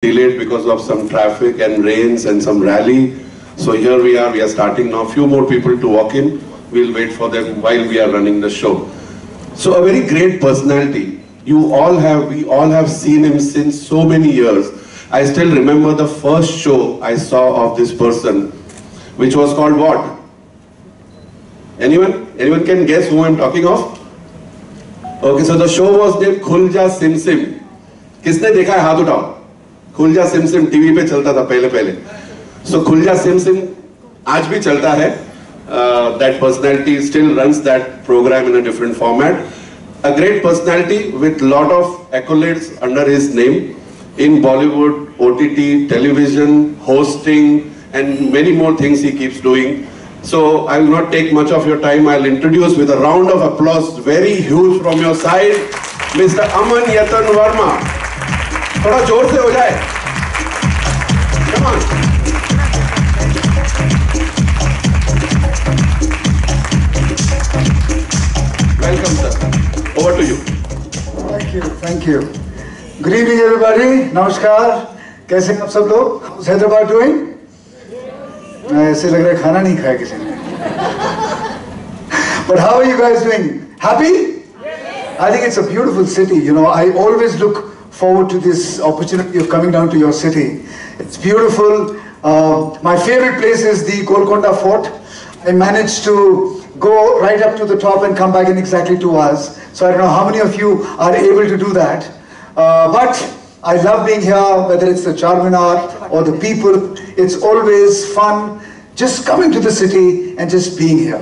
delayed because of some traffic and rains and some rally. So here we are starting now. Few more people to walk in. We'll wait for them while we are running the show. So a very great personality. We all have seen him since so many years. I still remember the first show I saw of this person, which was called what? Anyone? Anyone can guess who I'm talking of? Okay, so the show was named खुल जा SIM SIM. किसने देखा है हाथ उठाओ? खुल जा SIM SIM TV पे चलता था पहले. So खुल जा सिम सिम आज भी चलता है. That personality still runs that program in a different format. A great personality with lot of accolades under his name in Bollywood, OTT, television, hosting, and many more things he keeps doing. So I will not take much of your time. I'll introduce with a round of applause, very huge from your side, Mr. Aman Yatan Verma. थोड़ा जोर से हो जाए. Come on. Welcome, sir. Over to you. Thank you. Good evening, everybody. Namaskar. कैसे हैं आप सब लोग? How's Hyderabad doing? ऐसे लग रहा है खाना नहीं खाया किसी ने. But how are you guys doing? Happy? I think it's a beautiful city. You know, I always look forward to this opportunity of coming down to your city. It's beautiful. My favorite place is the Golconda Fort. I managed to go right up to the top and come back in exactly 2 hours. So I don't know how many of you are able to do that. But I love being here, whether it's the Charminar or the people. It's always fun just coming to the city and just being here.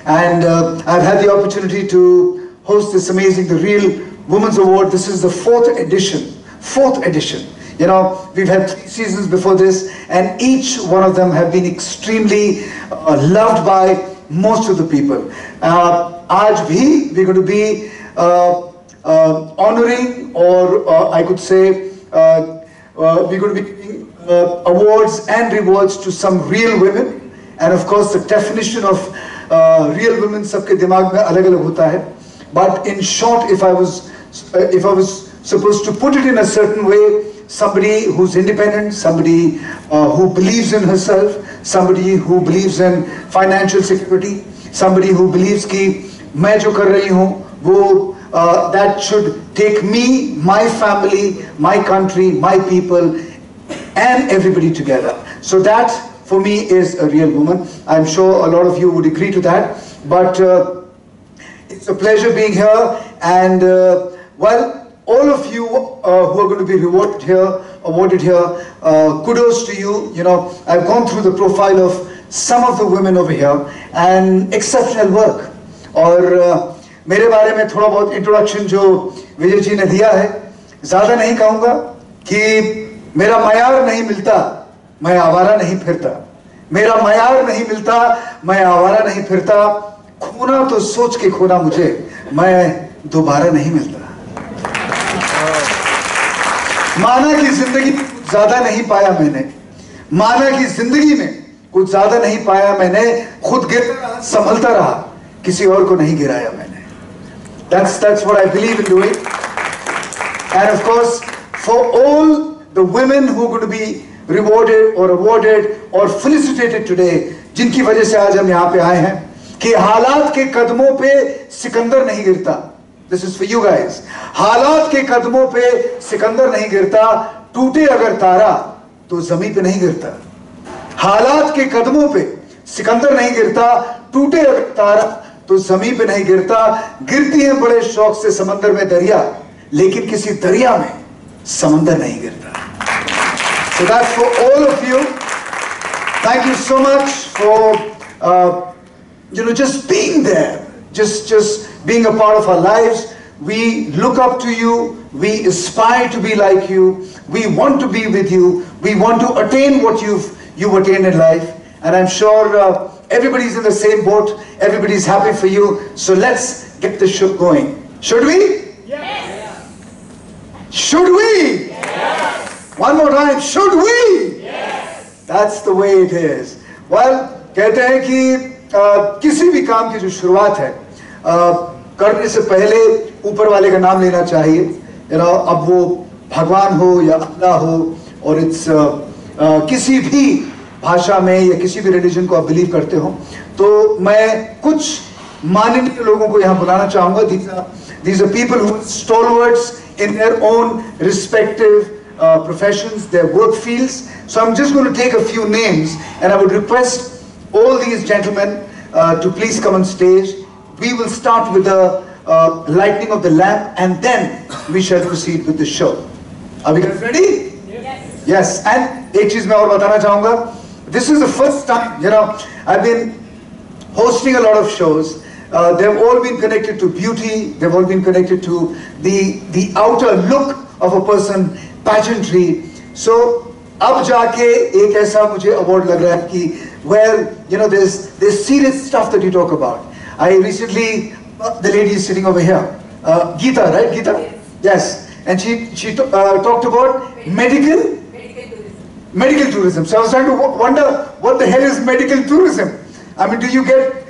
And I've had the opportunity to host this amazing, the Real Women's Award. This is the 4th edition. 4th edition. You know, we've had 3 seasons before this, and each one of them have been extremely loved by most of the people. Aaj bhi we're going to be honoring, or I could say we're going to be giving awards and rewards to some real women. And of course the definition of real women sabke dimag mein alag alag hota hai. But in short, if I was supposed to put it in a certain way, somebody who's independent, somebody who believes in herself, somebody who believes in financial security, somebody who believes कि मैं जो कर रही हूँ वो that should take me, my family, my country, my people, and everybody together. So that for me is a real woman. I'm sure a lot of you would agree to that. But it's a pleasure being here, and well, all of you who are going to be awarded here, kudos to you. You know, I've gone through the profile of some of the women over here, and exceptional work. और मेरे बारे में थोड़ा बहुत introduction जो विजय जी ने दिया है, ज़्यादा नहीं कहूँगा कि मेरा मयार नहीं मिलता, मैं आवारा नहीं फिरता. मेरा मयार नहीं मिलता, मैं आवारा नहीं फिरता. खोना तो सोच के खोना मुझे, मैं दोबारा नहीं मिलता. माना कि जिंदगी ज़्यादा नहीं पाया मैंने, माना कि जिंदगी में कुछ ज़्यादा नहीं पाया मैंने, खुद गिरता संभलता रहा, किसी और को नहीं गिराया मैंने. That's what I believe in doing. And of course, for all the women who are going to be rewarded or awarded or felicitated today, जिनकी वजह से आज हम यहाँ पे आए हैं, कि हालात के कदमों पे सिकंदर नहीं गिरता. This is for you guys. हालात के कदमों पे सिकंदर नहीं गिरता, टूटे अगर तारा तो जमीन पे नहीं गिरता. हालात के कदमों पे सिकंदर नहीं गिरता, टूटे अगर तारा तो जमीन पे नहीं गिरता. गिरती है बड़े शौक से समंदर में दरिया, लेकिन किसी दरिया में समंदर नहीं गिरता. So that's for all of you. Thank you so much for just being there, just being a part of our lives. We look up to you, we aspire to be like you, we want to be with you, we want to attain what you've attained in life. And I'm sure everybody's in the same boat, everybody's happy for you. So let's get the show going. Should we? Yes. Should we? Yes. One more time, should we? Yes. That's the way it is. Well, कहते हैं कि किसी भी काम की जो शुरुआत है, करने से पहले ऊपर वाले का नाम लेना चाहिए. अब वो भगवान हो या अल्लाह हो, और इट्स किसी भी भाषा में या किसी भी रिलीजन को आप बिलीव करते हो, तो मैं कुछ माननीय लोगों को यहाँ बुलाना चाहूंगा. These are people who are stalwarts in their own respective professions, their work fields. So I'm just going to take a few names, and I would request all these gentlemen to please come on stage. We will start with the lighting of the lamp, and then we shall proceed with the show. Are we guys ready? Yes. Yes. And एक चीज मैं और बताना चाहूँगा. This is the first time, you know, I've been hosting a lot of shows. They've all been connected to beauty. They've all been connected to the outer look of a person, pageantry. So अब जाके एक ऐसा मुझे award लग रहा है कि where, you know, there's serious stuff that you talk about. I recently, the lady is sitting over here, Geeta, right? Geeta? Yes. And she talked about medical tourism. So I was trying to wonder, what the hell is medical tourism? I mean, do you get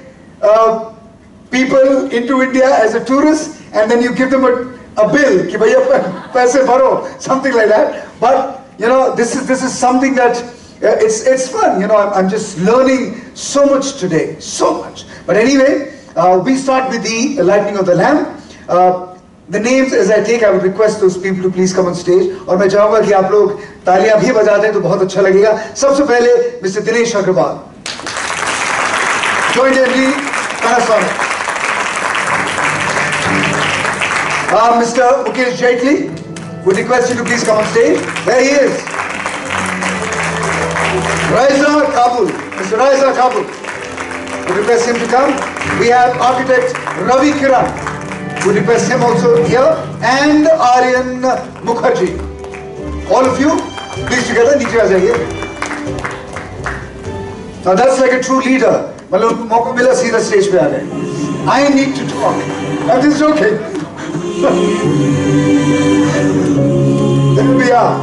people into India as a tourist, and then you give them a bill, ki bhaiya paise bharo, something like that. But you know, this is something that it's fun. You know, I'm just learning so much today, so much. But anyway, we start with the lighting of the lamp. The names as I take, I would request those people to please come on stage. और मैं चाहूँगा कि आप लोग तालियां भी बजाते हैं तो बहुत अच्छा लगेगा. सबसे पहले Mr. Dinesh Agarwal, Joint MD, Panasonic. Mr. Mukesh Jaitley, would request you to please come on stage. There he is. Raisa Kabul, Mr. Raisa Kabul, would request him to come. We have architect Ravi Kiran. Would request him also here, and Aryan Mukherjee. All of you, please together, नीचे आ जाइए. Now that's like a true leader. मतलब मौका मिला सीधा stage पे आ गए. I need to talk. I'm just joking. There we are.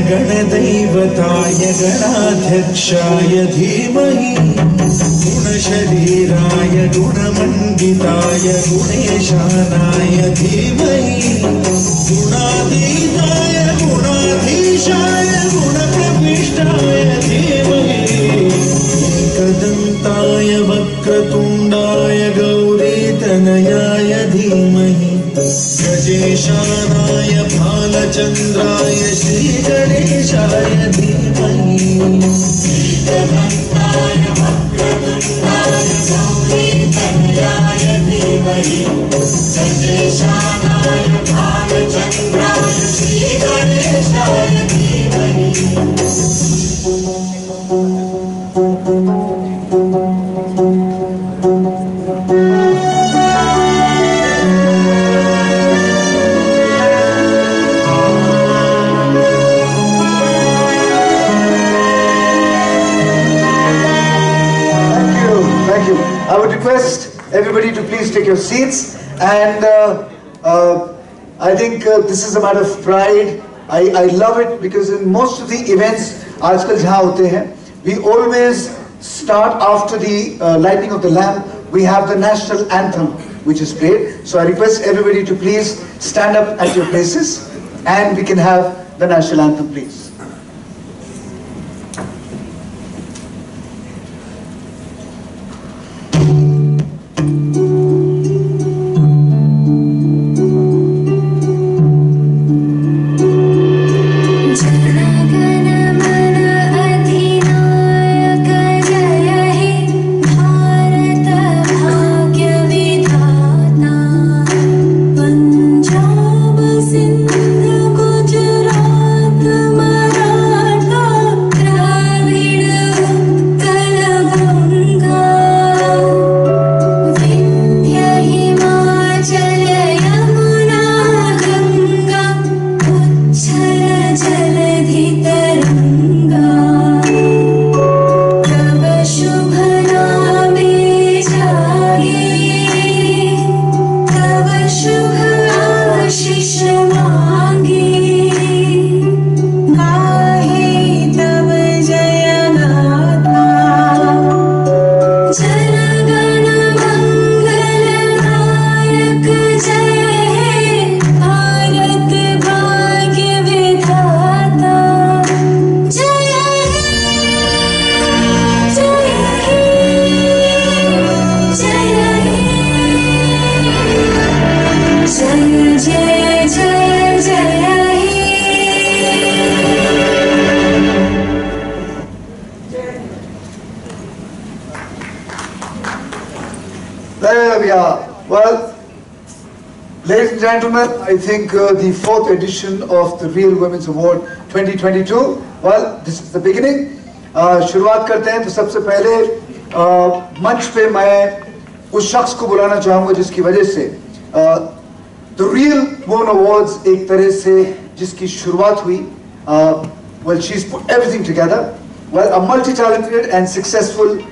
गणदैवताय गणाध्यक्षाय धीमहि गुणशरीराय गुणमण्डिताय गुणेशानाय धीमहि गुणातीताय गुणाधीशाय गुणप्रविष्टाय धीमहि एकदन्ताय वक्रतुण्डाय गौरीतनयाय धीमहि गजेशानाय भालचन्द्राय श्रीगणेशाय धीमहि एकदन्ताय वक्रतुण्डाय गौरीतनयाय धीमहि गजेशानाय भालचन्द्राय श्रीगणेशाय धीमहि. I would request everybody to please take your seats, and I think this is a matter of pride. I love it because in most of the events आजकल जहाँ होते हैं, we always start after the lighting of the lamp. We have the national anthem which is played. So I request everybody to please stand up at your places, and we can have the national anthem, please. Punjab Sindh Gujarat There we are. Well, ladies and gentlemen, I think the 4th edition of the Real Women's Award 2022. Well, this is the beginning. शुरुआत करते हैं तो सबसे पहले मंच पे मैं उस शख्स को बुलाना चाहूँगा जिसकी वजह से The Real Women Awards एक तरह से जिसकी शुरुआत हुई. Well, she's put everything together. Well, a multi-talented and successful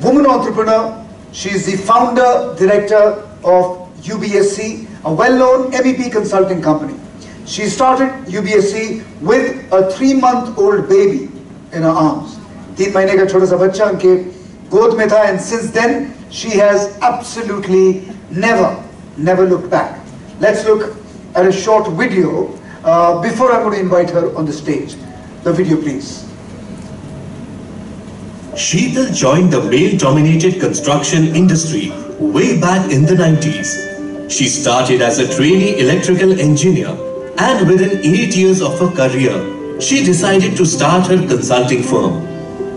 woman entrepreneur. She is the founder, director of UBSC, a well-known MEP consulting company. She started UBSC with a 3-month-old baby in her arms. 3 महीने का छोटा सा बच्चा उनके गोद में था, and since then she has absolutely never looked back. Let's look at a short video before I'm going to invite her on the stage. The video, please. Sheetal joined the male-dominated construction industry way back in the 90s. She started as a trainee electrical engineer, and within 8 years of her career, she decided to start her consulting firm.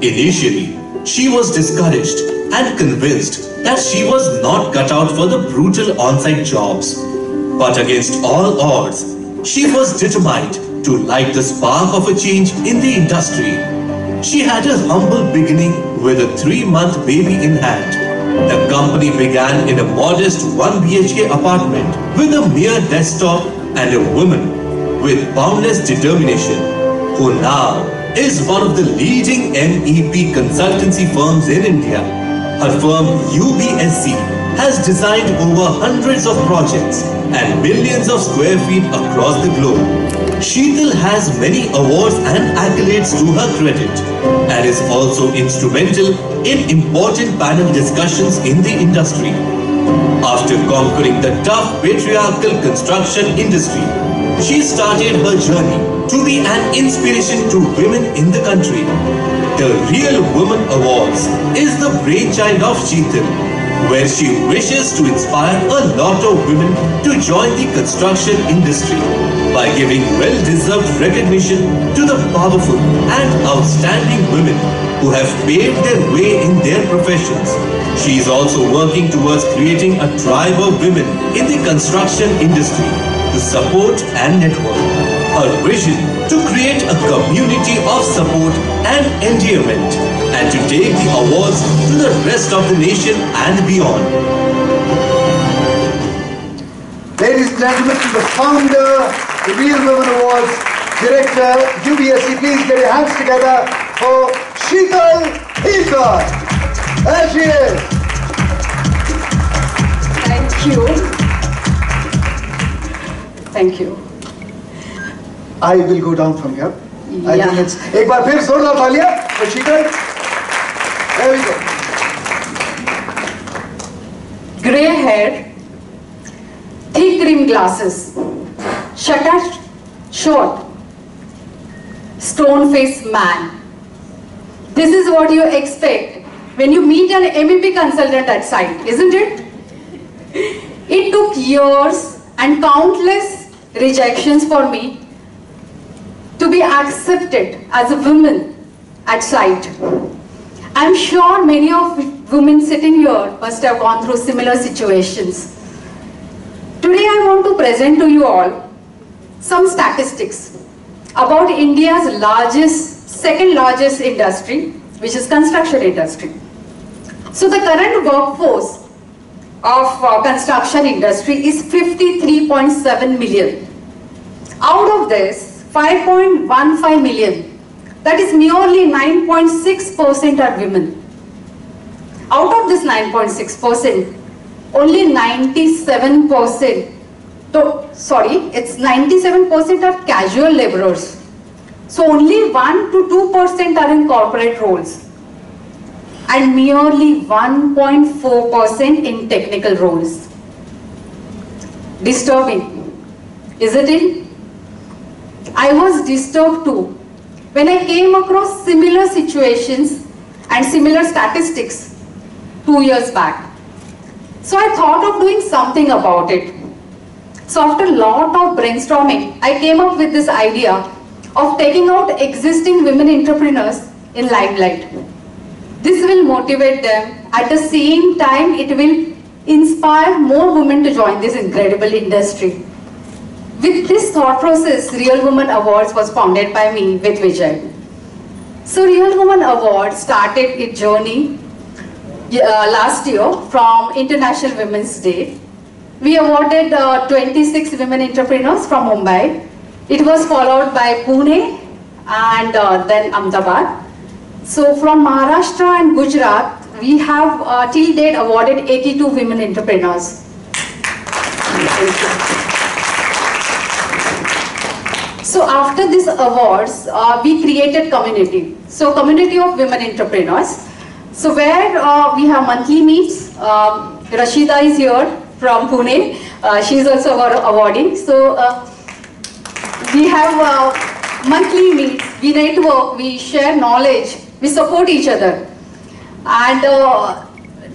Initially, she was discouraged and convinced that she was not cut out for the brutal on-site jobs. But against all odds, she was determined to light the spark of a change in the industry. She had a humble beginning with a 3-month baby in hand. The company began in a modest 1 BHK apartment with a mere desktop and a woman with boundless determination, who now is one of the leading MEP consultancy firms in India. Her firm UBSC has designed over hundreds of projects and millions of square feet across the globe. Sheetal has many awards and accolades to her credit and is also instrumental in important panel discussions in the industry. After conquering the tough patriarchal construction industry, she started her journey to be an inspiration to women in the country. The Real Women Awards is the brainchild of Sheetal, where she wishes to inspire a lot of women to join the construction industry by giving well-deserved recognition to the powerful and outstanding women who have paved their way in their professions. She is also working towards creating a tribe of women in the construction industry to support and network. Her vision to create a community of support and endearment, and to take the awards to the rest of the nation and beyond. Ladies and gentlemen, the founder, the Real Women Awards, director, UBSC, please get your hands together for Sheetal Hilkar. There she is. Thank you. Thank you. I will go down from here. I Yeah. think it's एक बार फिर जोरदार तालियां for Sheetal. There we go. Grey hair, thick rimmed glasses, shutter short, stone faced man. This is what you expect when you meet an MEP consultant at site, isn't it? It took years and countless rejections for me to be accepted as a woman at site. I'm sure many of women sitting here must have gone through similar situations. Today I want to present to you all some statistics about India's second largest industry, which is construction industry. So the current workforce of construction industry is 53.7 million. Out of this, 5.15 million, that is nearly 9.6% are women. Out of this 9.6%, only 97%, it's 97% are casual laborers. So only 1 to 2% are in corporate roles, and merely 1.4% in technical roles. Disturbing, isn't it? I was disturbed too when I came across similar situations and similar statistics 2 years back. So I thought of doing something about it. So after a lot of brainstorming, I came up with this idea of taking out existing women entrepreneurs in limelight. This will motivate them. At the same time, it will inspire more women to join this incredible industry. With this thought process, Real Woman Awards was founded by me with Vijay. So Real Woman Awards started its journey last year from International Women's Day. We awarded 26 women entrepreneurs from Mumbai. It was followed by Pune and then Ahmedabad. So from Maharashtra and Gujarat, we have till date awarded 82 women entrepreneurs. So after these awards, we created community. So community of women entrepreneurs. So where we have monthly meets. Rashida is here from Pune. She is also awarding. So we have monthly meets. We network. We share knowledge. We support each other. And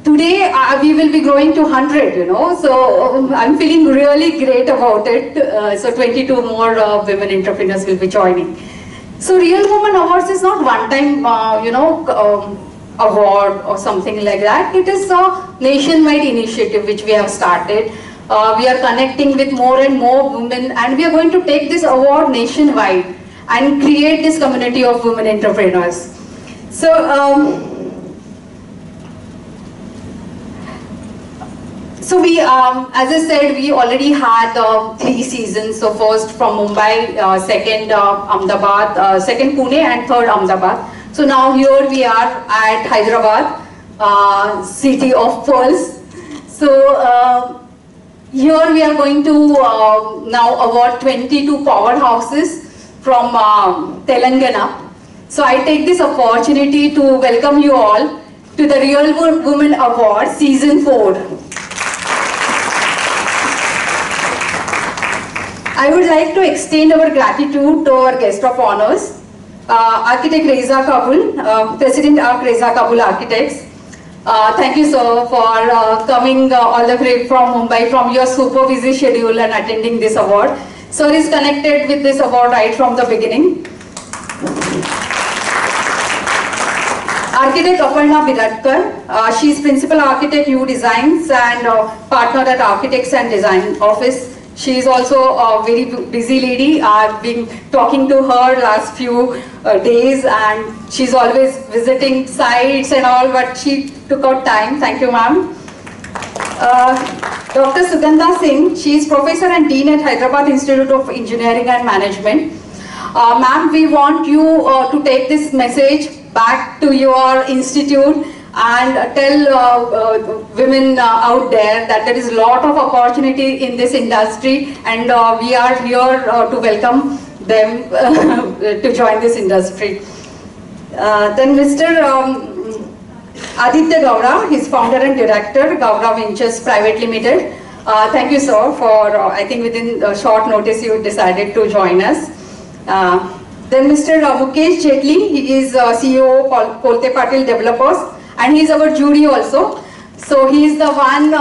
today we will be growing to 100, you know. So I'm feeling really great about it. So 22 more women entrepreneurs will be joining. So Real Woman Awards is not one-time, award or something like that. It is a nationwide initiative which we have started. We are connecting with more and more women, and we are going to take this award nationwide and create this community of women entrepreneurs. So So we, as I said, we already had 3 seasons. So first from Mumbai, second Ahmedabad, second Pune, and third Ahmedabad. So now here we are at Hyderabad, city of pearls. So here we are going to now award 22 powerhouses from Telangana. So I take this opportunity to welcome you all to the Real Women Award Season 4. I would like to extend our gratitude to our guest of honors, Architect Reza Kabul, President of Reza Kabul Architects. Thank you, sir, for coming all the way from Mumbai from your super busy schedule and attending this award. Sir is connected with this award right from the beginning. Architect Aparna Biratkar, she is Principal Architect U Designs and partner at Architects and Design Office. She is also a very busy lady. I've been talking to her last few days, and she's always visiting sites and all, but she took out time. Thank you, ma'am. Dr. Sugandha Singh, she is Professor and Dean at Hyderabad Institute of Engineering and Management. Ma'am, we want you to take this message back to your institute and tell women out there that there is a lot of opportunity in this industry, and we are here to welcome them to join this industry. Then Mr. Aditya Gaura, he is founder and director, Gaura Ventures Private Limited. Thank you, sir, for I think within short notice you decided to join us. Then Mr. Mukesh Jetli, he is CEO of Kolte Patil Developers, and he is our jury also. So he is the one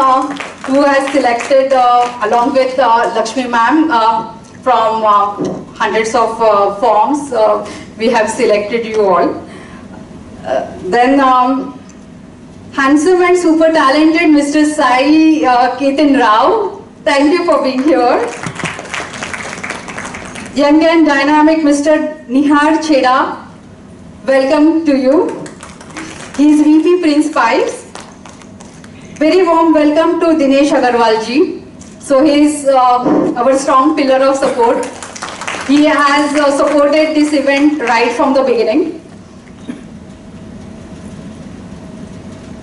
who has selected along with Lakshmi ma'am from hundreds of forms. We have selected you all. Then handsome and super talented Mr. Sai Ketan Rao, thank you for being here. Young and dynamic Mr. Nihar Cheda, welcome to you. He is VP Prince Pipes. Very warm welcome to Dinesh Agarwal ji. So he is our strong pillar of support. He has supported this event right from the beginning.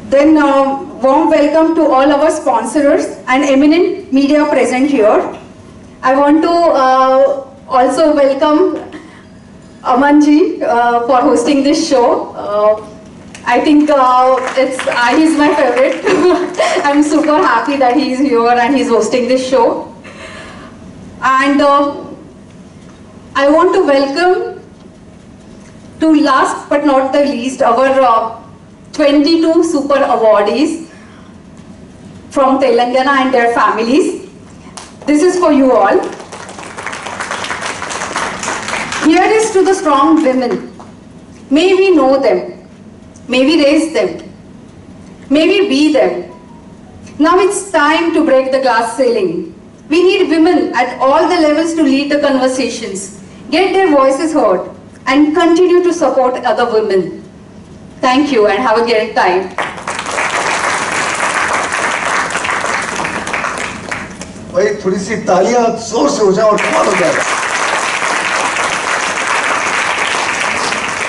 Then warm welcome to all our sponsors and eminent media present here. I want to also welcome Amanji for hosting this show. I think he's my favorite. I'm super happy that he's here and he's hosting this show. And I want to welcome, to last but not the least, our 22 super awardees from Telangana and their families. This is for you all. Here is to the strong women. May we know them. May we raise them. May we be them. Now it's time to break the glass ceiling. We need women at all the levels to lead the conversations, get their voices heard, and continue to support other women. Thank you and have a great time. भाई थोड़ी सी तालियां जोर से हो जाए और कमाल हो जाएगा.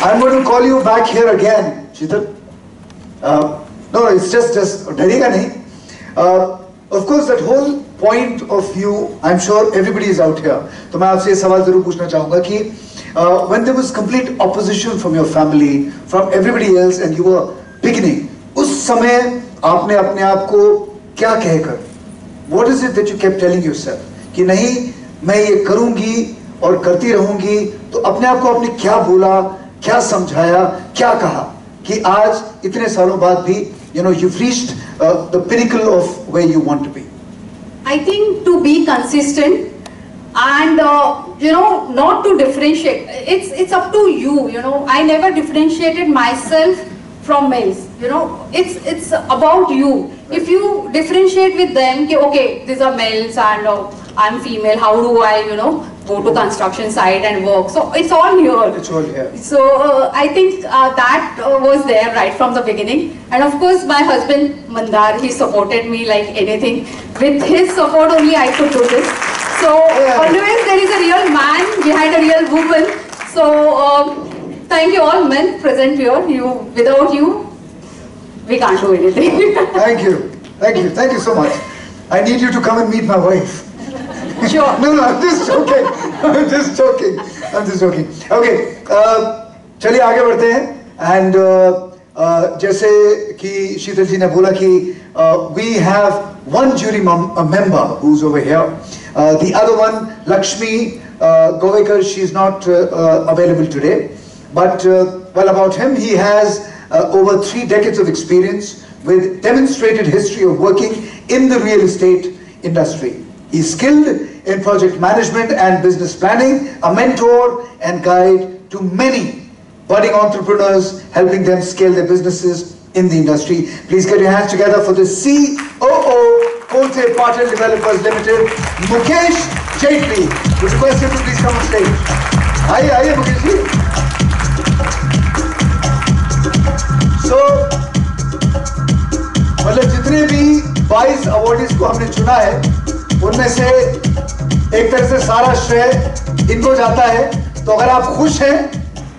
I'm going to call you back here again, Sheetal. No, it's just डरेगा नहीं. Of course, that whole point of view, I'm sure everybody is out here. तो मैं आपसे ये सवाल जरूर पूछना चाहूँगा कि when there was complete opposition from your family, from everybody else, and you were beginning, उस समय आपने अपने आप को क्या कहकर, what is it that you kept telling yourself कि नहीं मैं ये करूँगी और करती रहूँगी, तो अपने आप को आपने क्या बोला, क्या समझाया, क्या कहा कि आज इतने सालों बाद भी you've reached the pinnacle of where you want to be? I think to be consistent and not to differentiate. It's up to you. I never differentiated myself from males. It's about you. If you differentiate with them, okay, these are males and I'm female. How do I go to construction site and work? So it's all here. It's all here. So I think that was there right from the beginning. And of course, my husband Mandar, he supported me like anything. With his support only I could do this. So always there is a real man behind a real woman. So thank you all men present here. Without you, we can't do anything. Thank you so much. I need you to come and meet my wife. Sure. No, I'm just joking. I'm just joking. Okay, चलिए आगे बढ़ते हैं. And जैसे कि शीतल जी ने बोला कि we have one jury member who's over here. The other one, Lakshmi Govekar, she's not available today. But well, about him, he has over 3 decades of experience with demonstrated history of working in the real estate industry. He's skilled in project management and business planning, a mentor and guide to many budding entrepreneurs, helping them scale their businesses in the industry. Please get your hands together for the COO, Coveted Patel Developers Limited, Mukesh Jaitley. Would request him to please come on stage. Aye, Mukesh ji. So, मतलब जितने भी 22 awardees को हमने चुना है, उनमें से एक तरह से सारा श्रेय इनको जाता है. तो अगर आप खुश हैं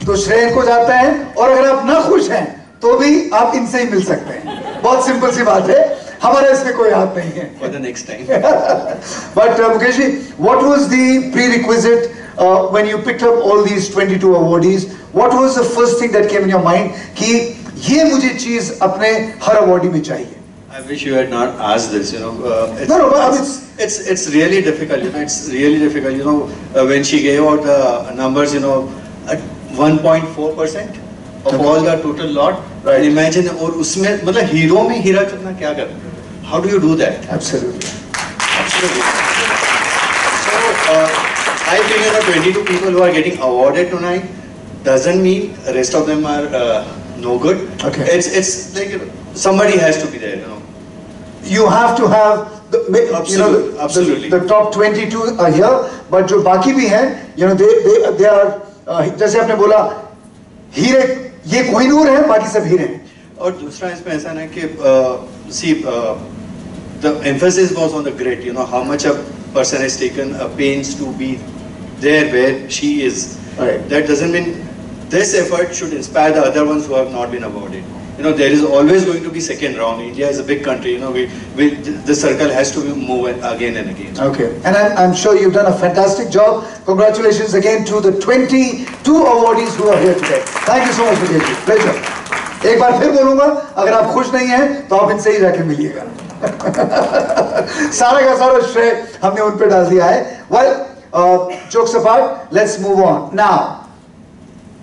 तो श्रेय इनको जाता है, और अगर आप ना खुश हैं तो भी आप इनसे ही मिल सकते हैं. बहुत सिंपल सी बात है, हमारा इसमें कोई हाथ नहीं है. For the next time. But Mukesh ji, what was the prerequisite when you picked up all these 22 awardees? What was the first thing that came in your mind कि ये मुझे चीज अपने हर अवार्डी में चाहिए? I wish you had not asked this. It's really difficult. It's really difficult. When she gave out the numbers, at 1.4% of all the total lot. Right. Imagine, और उसमें मतलब हीरो में हीरा चुनना क्या कर? How do you do that? Absolutely. So I figure the 22 people who are getting awarded tonight doesn't mean the rest of them are no good. Okay. It's like somebody has to be there. You have to have Absolutely. The top 22 are here, but जो बाकी भी हैं, they are जैसे आपने बोला हीरे, ये कोहिनूर है, बाकी सब हीरे हैं. और दूसरा इसमें ऐसा ना कि see the emphasis was on the grit. How much a person has taken pains to be there where she is. Right. That doesn't mean this effort should inspire the other ones who have not been awarded. There is always going to be second round. India is a big country. The circle has to move again and again. Okay, and I'm sure you've done a fantastic job. Congratulations again to the 22 awardees who are here today. Thank you so much, Mukesh. Pleasure. एक बार फिर बोलूँगा, अगर आप खुश नहीं हैं, तो आप इनसे ही जाके मिलिएगा. सारा का सारा श्रेय हमने उन पे डाल दिया है. Well, jokes apart, let's move on. Now,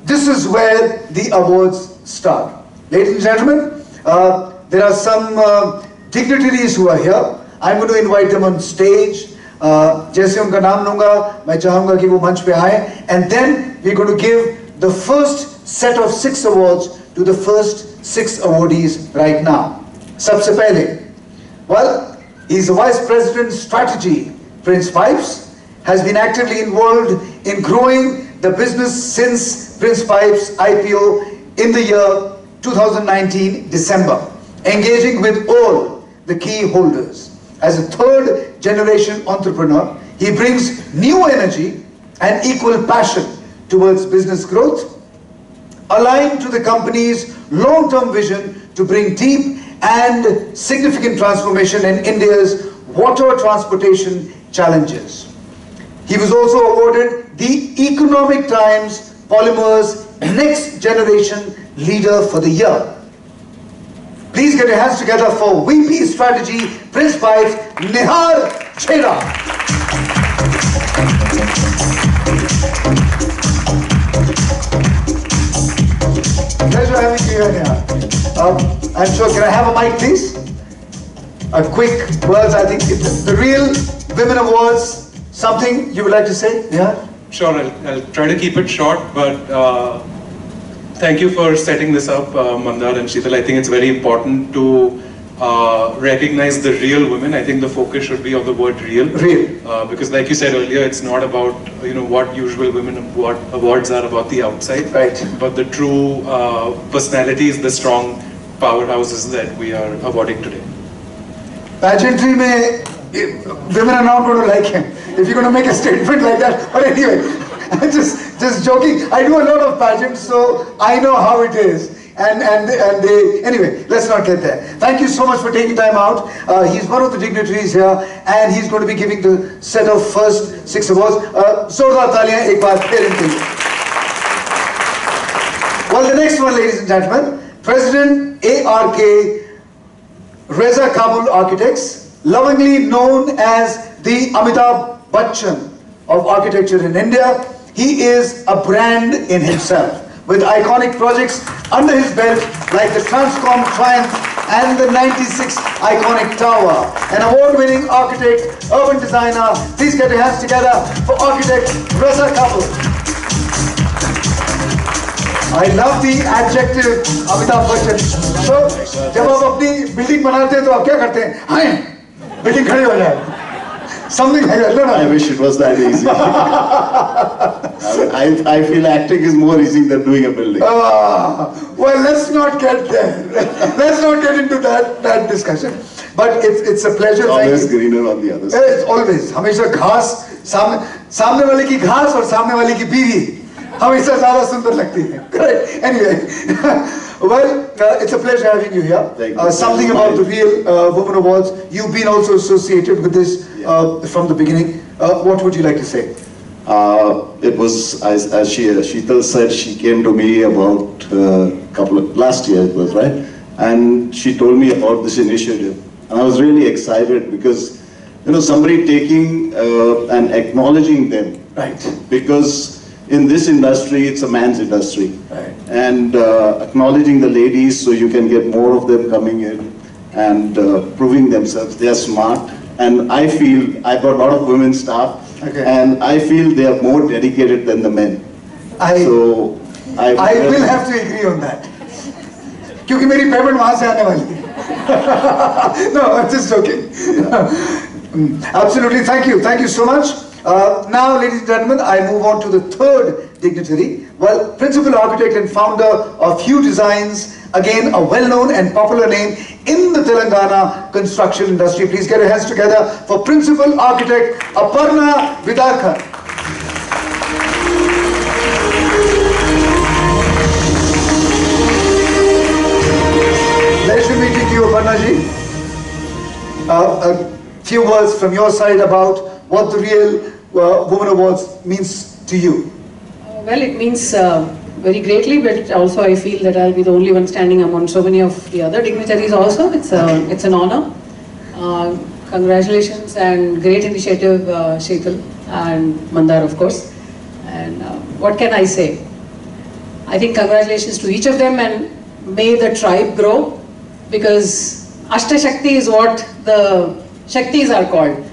this is where the awards start. Ladies and gentlemen, there are some dignitaries who are here. I'm going to invite them on stage. जैसे उनका नाम लूँगा, मैं चाहूँगा कि वो मंच पे आए. And then we're going to give the first set of 6 awards to the first 6 awardees right now. सबसे पहले Well, he's the Vice President Strategy. Prince Pipes has been actively involved in growing the business since Prince Pipes IPO in the year 2019 December, engaging with all the key holders. As a third generation entrepreneur, he brings new energy and equal passion towards business growth, aligned to the company's long-term vision to bring deep and significant transformation in India's water transportation challenges. He was also awarded the Economic Times Polymers Next Generation Leader for the Year. Please get your hands together for VP Strategy, Prince Pipes, Nihar Chheda. Pleasure having you here, Nihar. I'm sure, can I have a mic, please? A quick words, I think the Real Women Awards, something you would like to say, Nihar? Sure, I'll try to keep it short, but thank you for setting this up, Mandar and Sheetal. I think it's very important to recognize the real women. I think the focus should be on the word real. Real. Because like you said earlier, it's not about what usual women awards are about the outside. Right. But the true personalities, the strong powerhouses that we are awarding today. Pageantry may, women are not going to like him if you're going to make a statement like that. But anyway, just joking. I do a lot of pageants, so I know how it is. And they, anyway, let's not get there. Thank you so much for taking time out. He's one of the dignitaries here, and he's going to be giving the set of first 6 awards. Zordar taaliyan ek baar phir inke liye. Well, the next one, ladies and gentlemen, President ARK Reza Kabul Architects, lovingly known as the Amitabh Bachchan of architecture in India. He is a brand in himself, with iconic projects under his belt like the Transcom Triumph and the 96 iconic tower. An award-winning architect, urban designer. Please get your hands together for architect Reza Kabul. I love the adjective Amitabh Bachchan. So, जब आप अपनी building बनाते हैं तो आप क्या करते हैं? हाँ, बिल्डिंग खड़ी हो जाए. Something like that. No, no. I wish it was that easy. I feel acting is more easy than doing a building. Well, let's not get there. Let's not get into that discussion. But it's a pleasure. It's always greener on the other side. It's always. हमेशा घास सामने वाले की घास और सामने वाले की बीवी हमेशा ज़्यादा सुंदर लगती है. Correct. Anyway. Well, it's a pleasure having you here. Something about the Real Women Awards. You've been also associated with this from the beginning. What would you like to say? It was, as Sheetal said, she came to me about last year it was, right? And she told me about this initiative. And I was really excited because, somebody taking and acknowledging them. Right. Because in this industry, it's a man's industry. Right. And acknowledging the ladies so you can get more of them coming in and proving themselves. They are smart. And I feel, I've got a lot of women staff. Okay. And I feel they are more dedicated than the men. I will have to agree on that. क्योंकि मेरी payment वहाँ से आने वाली है. No, I'm just joking. Absolutely, thank you so much. Now, ladies and gentlemen, I move on to the third dignitary. Well, principal architect and founder of Hue Designs, again a well-known and popular name in the Telangana construction industry. Please get your hands together for principal architect Aparna Vidarkar. Pleasure meeting you, Aparna ji. A few words from your side about what the Real Women Awards means to you. Well, it means very greatly, but also I feel that I'll be the only one standing among so many of the other dignitaries also. It's an honor. Congratulations and great initiative, Sheetal and Mandar, of course. And what can I say? I think congratulations to each of them, and may the tribe grow, because Ashta Shakti is what the Shaktis are called.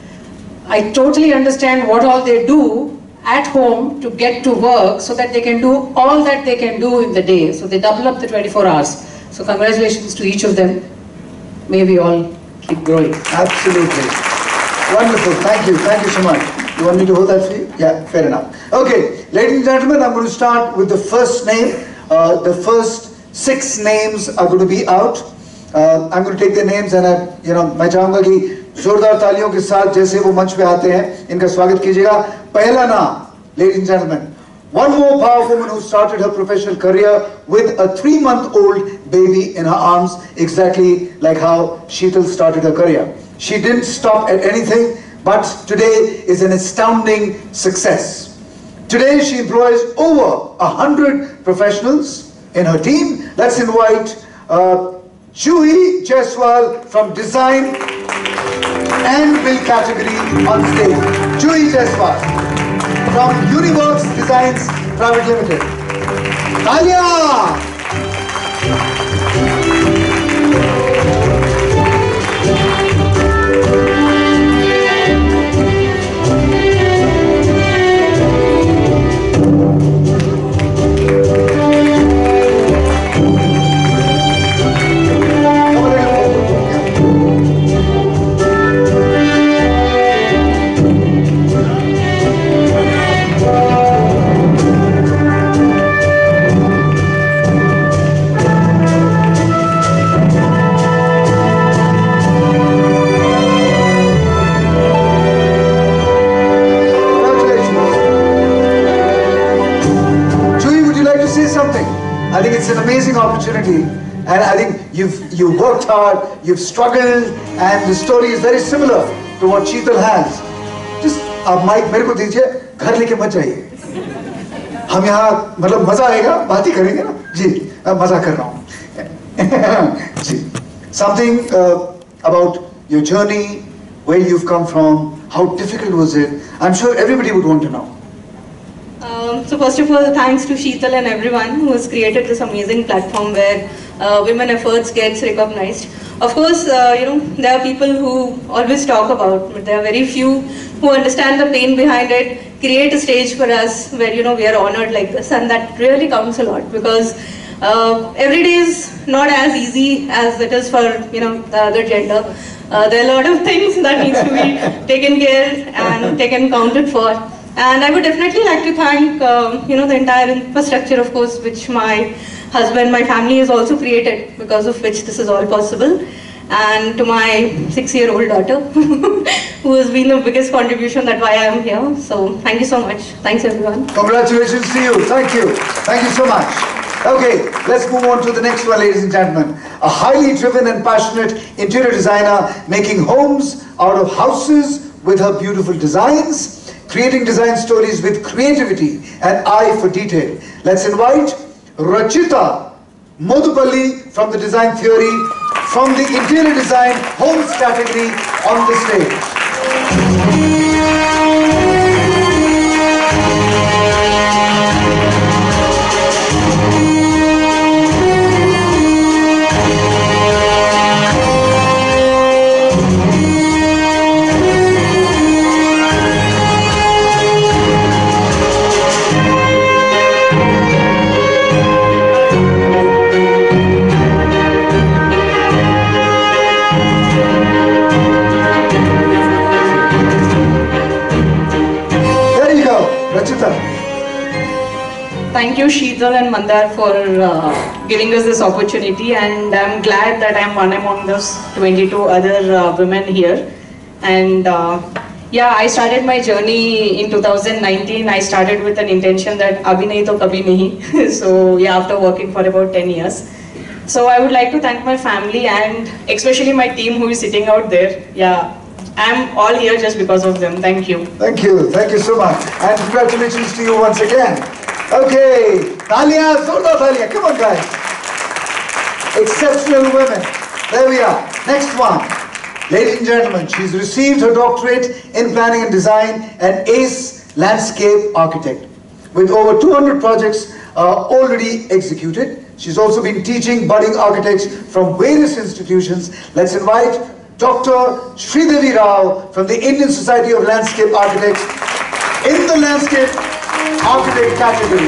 I totally understand what all they do at home to get to work so that they can do all that they can do in the day. So they double up the 24 hours. So congratulations to each of them. May we all keep growing. Absolutely. Wonderful. Thank you so much. You want me to hold that for you? Yeah, fair enough. Okay, ladies and gentlemen, I'm going to start with the first name. The first 6 names are going to be out. I'm going to take their names and मैं चाहूंगा कि जोरदार तालियों के साथ जैसे वो मंच पे आते हैं इनका स्वागत कीजिएगा. पहला नाम, ladies and gentlemen, one more powerful woman who started her professional career with a 3-month-old baby in her arms, exactly like how Sheetal started her career. She didn't stop at anything, but today is an astounding success. Today she employs over 100 professionals in her team. Let's invite Juhi Jaiswal from Design and Build category on stage. Juhi Jaiswal from Uniworks Designs Private Limited. Talia! I think it's an amazing opportunity, and I think you've worked hard, you've struggled, and the story is very similar to what Sheetal has. Just आप mic मेरे को दीजिए, घर लेके मत जाइए. हम यहाँ मतलब मजा आएगा, बात ही करेंगे ना जी. मजा कर रहा हूँ जी. Something about your journey, where you've come from, how difficult was it? I'm sure everybody would want to know. So first of all, thanks to Sheetal and everyone who has created this amazing platform where women efforts gets recognized. Of course, there are people who always talk about, but there are very few who understand the pain behind it, create a stage for us where we are honored like this, and that really counts a lot because every day is not as easy as it is for the other gender. There are a lot of things that needs to be taken care and taken counted for. And I would definitely like to thank, the entire infrastructure, of course, which my husband, my family has also created, because of which this is all possible. And to my 6-year-old daughter, who has been the biggest contribution that why I am here. So thank you so much. Thanks, everyone. Congratulations to you. Thank you. Thank you so much. Okay, let's move on to the next one, ladies and gentlemen. A highly driven and passionate interior designer making homes out of houses with her beautiful designs, creating design stories with creativity and eye for detail. Let's invite Rachita Modupalli from the Design Theory, from the Interior Design Homes category on the stage. Thank you, Sheetal and Mandar, for giving us this opportunity, and I'm glad that I'm one among those 22 other women here. And I started my journey in 2019. I started with an intention that abhi nahi to kabhi nahi. So after working for about 10 years. So I would like to thank my family and especially my team who is sitting out there. I'm all here just because of them. Thank you. Thank you. Thank you so much. And congratulations to you once again. Okay. Talia, Zorda Talia. Come on, guys. Exceptional women. There we are. Next one. Ladies and gentlemen, she's received her doctorate in planning and design and ACE landscape architect. With over 200 projects already executed. She's also been teaching budding architects from various institutions. Let's invite Dr. Sridevi Rao from the Indian Society of Landscape Architects in the Landscape Architect category.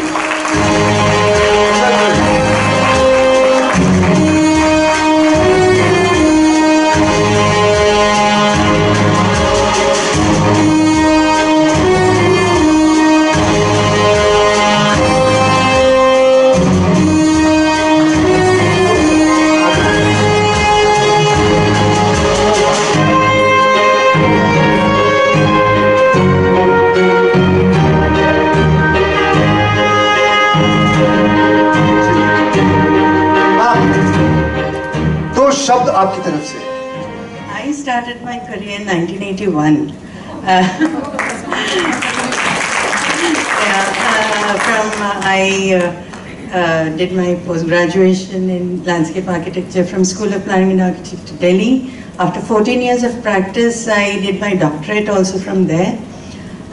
शब्द आपकी तरफ से। I started my career in 1981. I did my post-graduation in landscape architecture from School of Planning and Architecture, Delhi. After 14 years of practice, I did my doctorate also from there.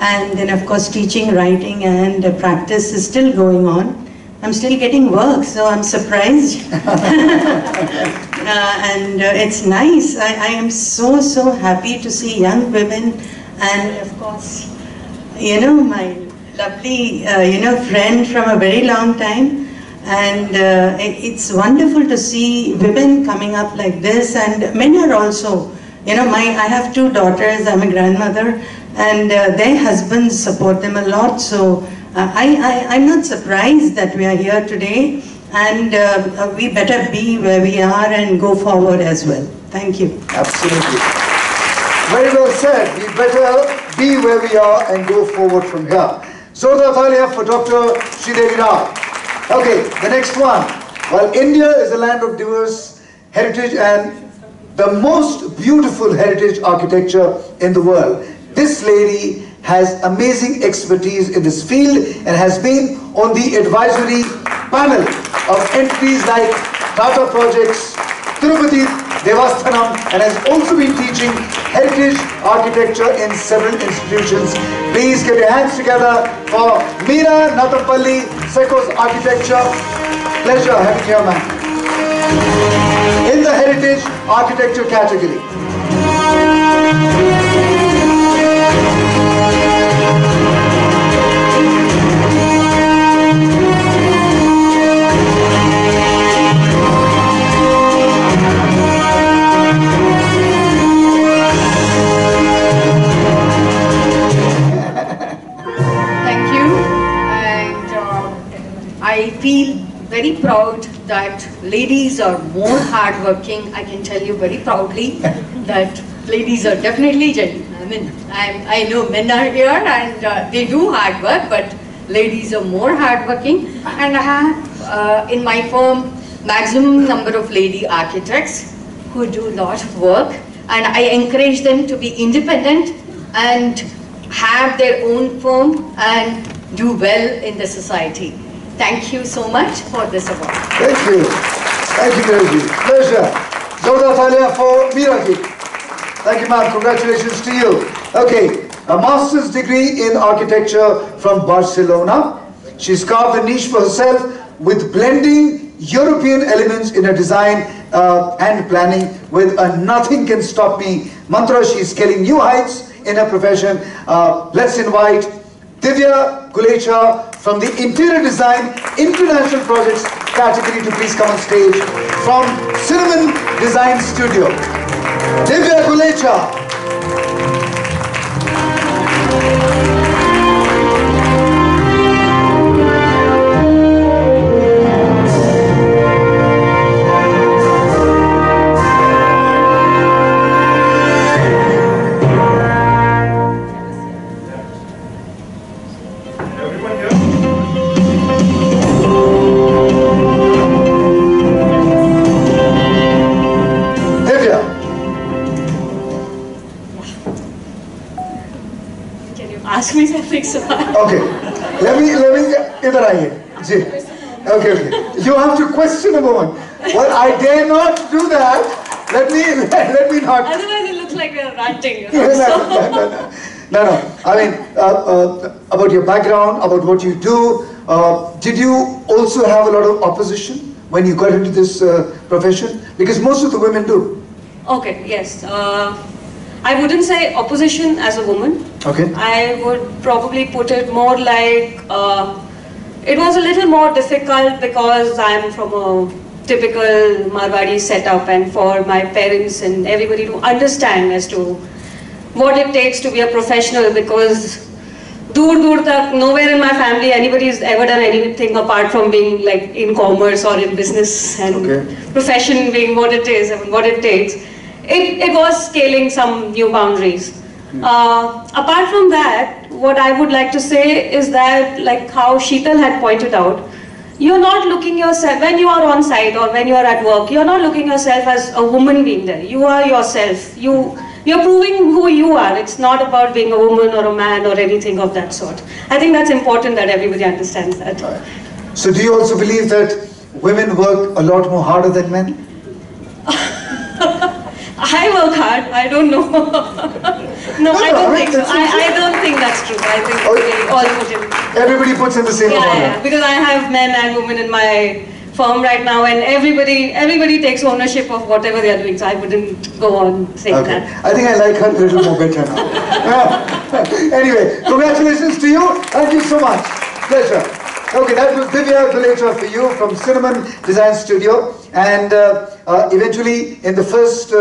And then of course teaching, writing and practice is still going on. I'm still getting work, so I'm surprised. And it's nice. I am so happy to see young women and of course, you know, my lovely, friend from a very long time. And it's wonderful to see women coming up like this, and men are also, I have 2 daughters, I'm a grandmother, and their husbands support them a lot. So I'm not surprised that we are here today, and we better be where we are and go forward as well. Thank you. Absolutely. Very well said. We better be where we are and go forward from here. Zordar Thalia for Dr. Sridevi Rao. Okay, the next one. While India is a land of diverse heritage and the most beautiful heritage architecture in the world, this lady has amazing expertise in this field and has been on the advisory panel of entities like Tata Projects, Tirupati, Devasthanam, and has also been teaching heritage architecture in several institutions. Please get your hands together for Meera Natampalli, Secos Architecture. Pleasure having you, ma'am. In the heritage architecture category. I feel very proud that ladies are more hardworking. I can tell you very proudly that ladies are definitely I know men are here and they do hard work, but ladies are more hardworking. And I have in my firm maximum number of lady architects who do a lot of work, and I encourage them to be independent and have their own firm and do well in the society. Thank you so much for this award. Thank you. Thank you, Meera ji. Pleasure. Zordar Thalia for Meera ji. Thank you, ma'am. Congratulations to you. Okay, a master's degree in architecture from Barcelona. She's carved a niche for herself with blending European elements in her design and planning with a "nothing can stop me" mantra. She's scaling new heights in her profession. Let's invite Divya Gulecha from the Interior Design International Projects category to please come on stage from Cinnamon Design Studio. Divya Gulecha. Ask me something, sir. Okay, let me, idhar aaiye. Ji. Okay. You have to question number one. Well, I dare not do that. Let me not. Otherwise it looks like we are ranting. No. I mean, about your background, about what you do, did you also have a lot of opposition when you got into this profession? Because most of the women do. Okay, yes. I wouldn't say opposition as a woman. Okay. I would probably put it more like it was a little more difficult because I'm from a typical Marwadi setup, and for my parents and everybody to understand as to what it takes to be a professional, because dur tak, nowhere in my family anybody has ever done anything apart from being like in commerce or in business, and profession being what it is, I mean, what it takes. It was scaling some new boundaries. Apart from that, what I would like to say is that, like how Sheetal had pointed out, you're not looking yourself, when you are on site or when you are at work, you're not looking yourself as a woman being there. You are yourself. You're proving who you are. It's not about being a woman or a man or anything of that sort. I think that's important that everybody understands that. So do you also believe that women work a lot more harder than men? I work hard. I don't know. No, I don't think so. I don't think that's true. I think they all put in. Everybody puts in the same amount. Yeah, because I have men and women in my firm right now, and everybody takes ownership of whatever they are doing. So I wouldn't go on saying that. I think I like her a little more better now. Anyway, congratulations to you. Thank you so much. Pleasure. Okay, that was Divya Gulechha for you from Cinnamon Design Studio. And eventually, in the first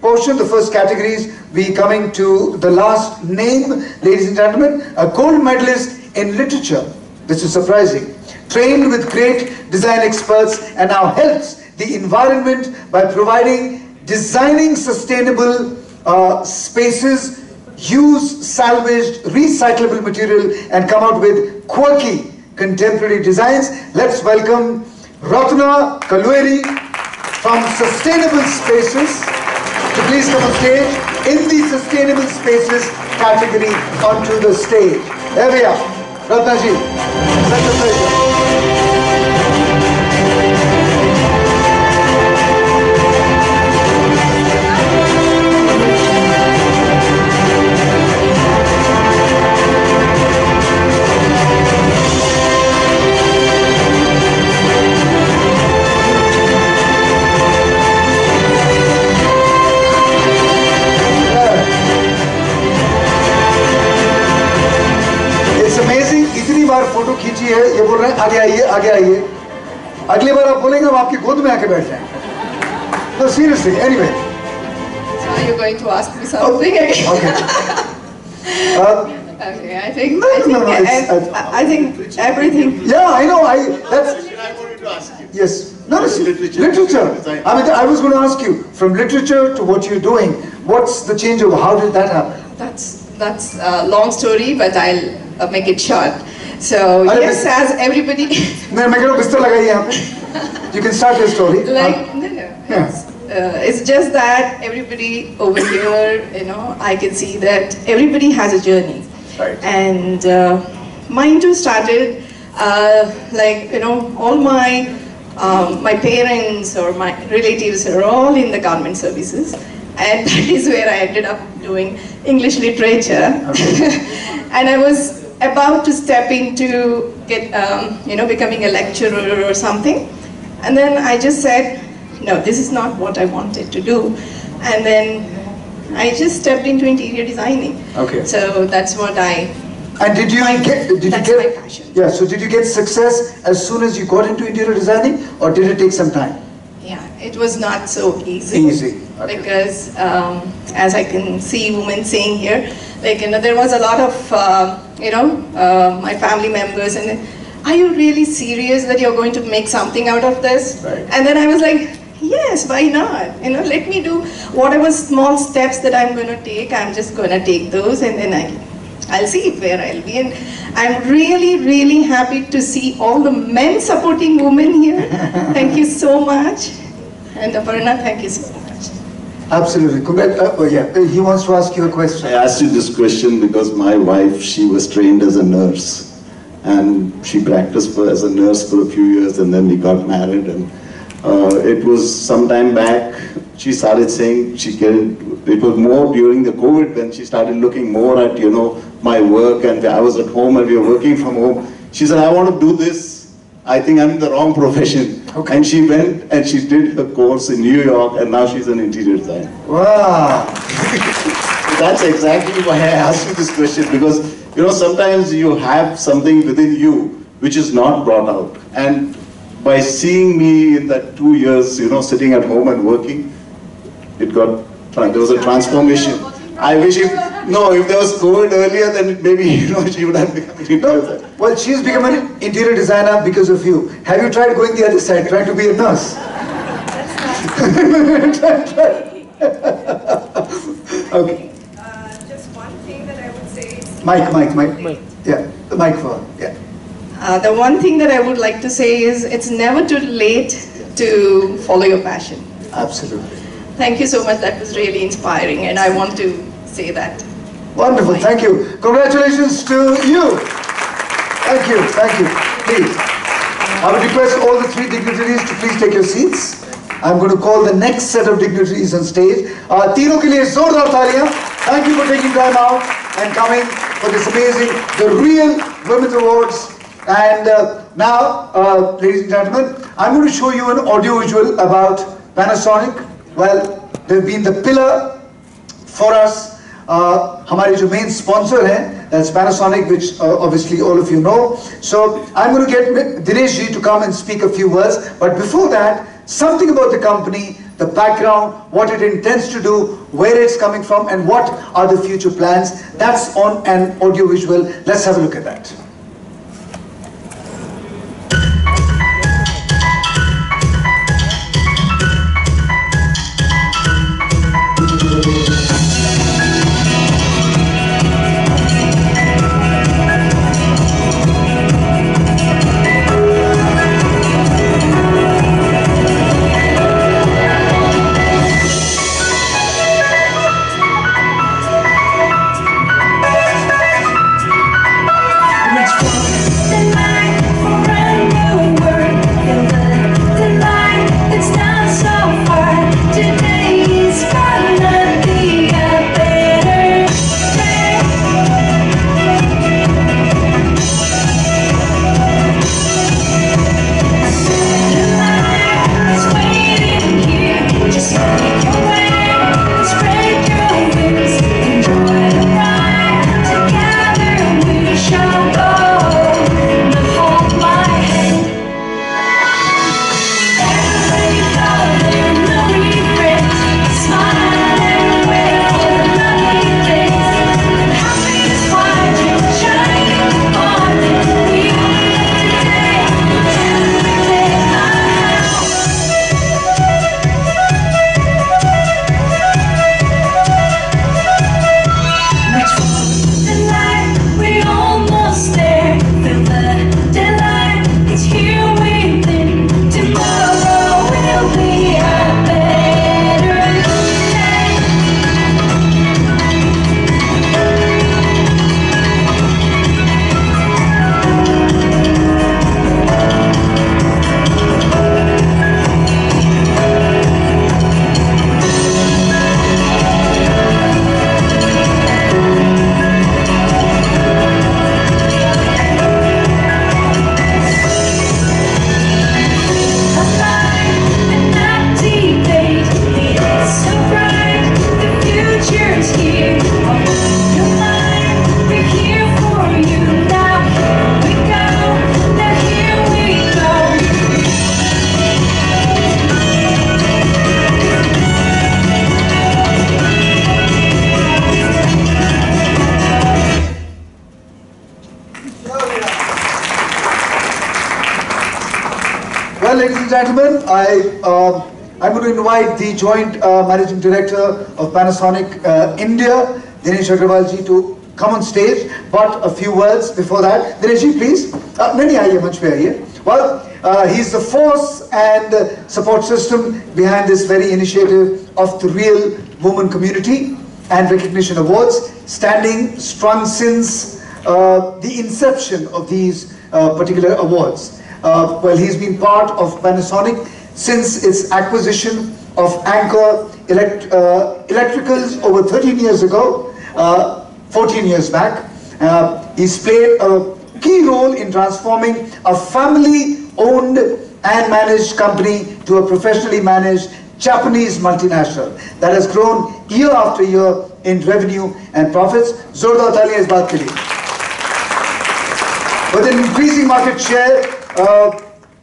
portion, the first categories, we coming to the last name, ladies and gentlemen, a gold medalist in literature. This is surprising. Trained with great design experts and now helps the environment by designing sustainable spaces, use salvaged, recyclable material and come out with quirky contemporary designs. Let's welcome Ratna Kalweri from Sustainable Spaces to please come on stage in the Sustainable Spaces category onto the stage. There we are. Ratna ji, such a pleasure. Photo खींची है ये बोल रहे हैं आगे आइए अगली बार आप बोलेंगे हम आपकी गोद में आके बैठ जाएंगे no seriously anyway so are you going to ask me something okay okay I think everything yeah I know yes no literature I mean I was going to ask you from literature to what you're doing what's the changeover how did that happen that's a long story but I'll make it short. So yes, as everybody. You can start your story. Like no. Yeah. It's just that everybody over here, you know, I can see that everybody has a journey. Right. And mine too started like you know all my my parents or my relatives are all in the government services, and that is where I ended up doing English literature. Okay. And I was about to step into you know, becoming a lecturer or something. And then I just said, no, this is not what I wanted to do. And then I just stepped into interior designing. Okay. So that's what I... And did you get my passion. Yeah, so did you get success as soon as you got into interior designing or did it take some time? Yeah, it was not so easy. Easy. Okay. Because as I can see women saying here, like, you know, there was a lot of, you know, my family members and then, are you really serious that you're going to make something out of this? Right. And then I was like, yes, why not? You know, let me do whatever small steps that I'm going to take. I'm just going to take those and then I'll see where I'll be. And I'm really, really happy to see all the men supporting women here. Thank you so much. And Aparna, thank you so much. Absolutely. Yeah, he wants to ask you a question. I asked you this question because my wife, she was trained as a nurse and she practiced as a nurse for a few years and then we got married and it was some time back she started saying it was more during the COVID when she started looking more at, you know, my work and I was at home and we were working from home. She said, I want to do this. I think I'm in the wrong profession. Okay. And she went and she did her course in New York and now she's an interior designer. Wow. That's exactly why I asked you this question because, you know, sometimes you have something within you which is not brought out. And by seeing me in that 2 years, you know, sitting at home and working, there was a transformation. I wish if there was COVID earlier, then maybe, you know, she would have become an interior designer. Well, she's become an interior designer because of you. Have you tried going the other side, trying to be a nurse? Okay. Just one thing that I would say is... Mike. Yeah, the mic for her. Yeah. The one thing that I would like to say is it's never too late to follow your passion. Absolutely. Thank you so much. That was really inspiring, and I want to say that. Wonderful, thank you. Congratulations to you. Thank you, thank you. Please. I would request all the three dignitaries to please take your seats. I'm going to call the next set of dignitaries on stage. तीनों के लिए जोरदार तालियां. Thank you for taking time out and coming for this amazing, the Real Women's Awards. And now, ladies and gentlemen, I'm going to show you an audio-visual about Panasonic. Well, they've been the pillar for us. हमारे जो main sponsor हैं, that's Panasonic, which obviously all of you know. So I'm going to get Dinesh ji to come and speak a few words. But before that, something about the company, the background, what it intends to do, where it's coming from, and what are the future plans. That's on an audio-visual. Let's have a look at that. Well, ladies and gentlemen, I'm going to invite the Joint Managing Director of Panasonic India, Dinesh Agrawal ji, to come on stage. But a few words before that. Dinesh ji, please. Nahi aaiye, manch pe aaiye. Well, he's the force and support system behind this very initiative of the Real Women Community and Recognition Awards, standing strong since the inception of these particular awards. Well, he's been part of Panasonic since its acquisition of Anchor Electricals over 13 years ago, 14 years back. He's played a key role in transforming a family-owned and managed company to a professionally managed Japanese multinational that has grown year after year in revenue and profits. Zordar Talia is baat ke liye. With an increasing market share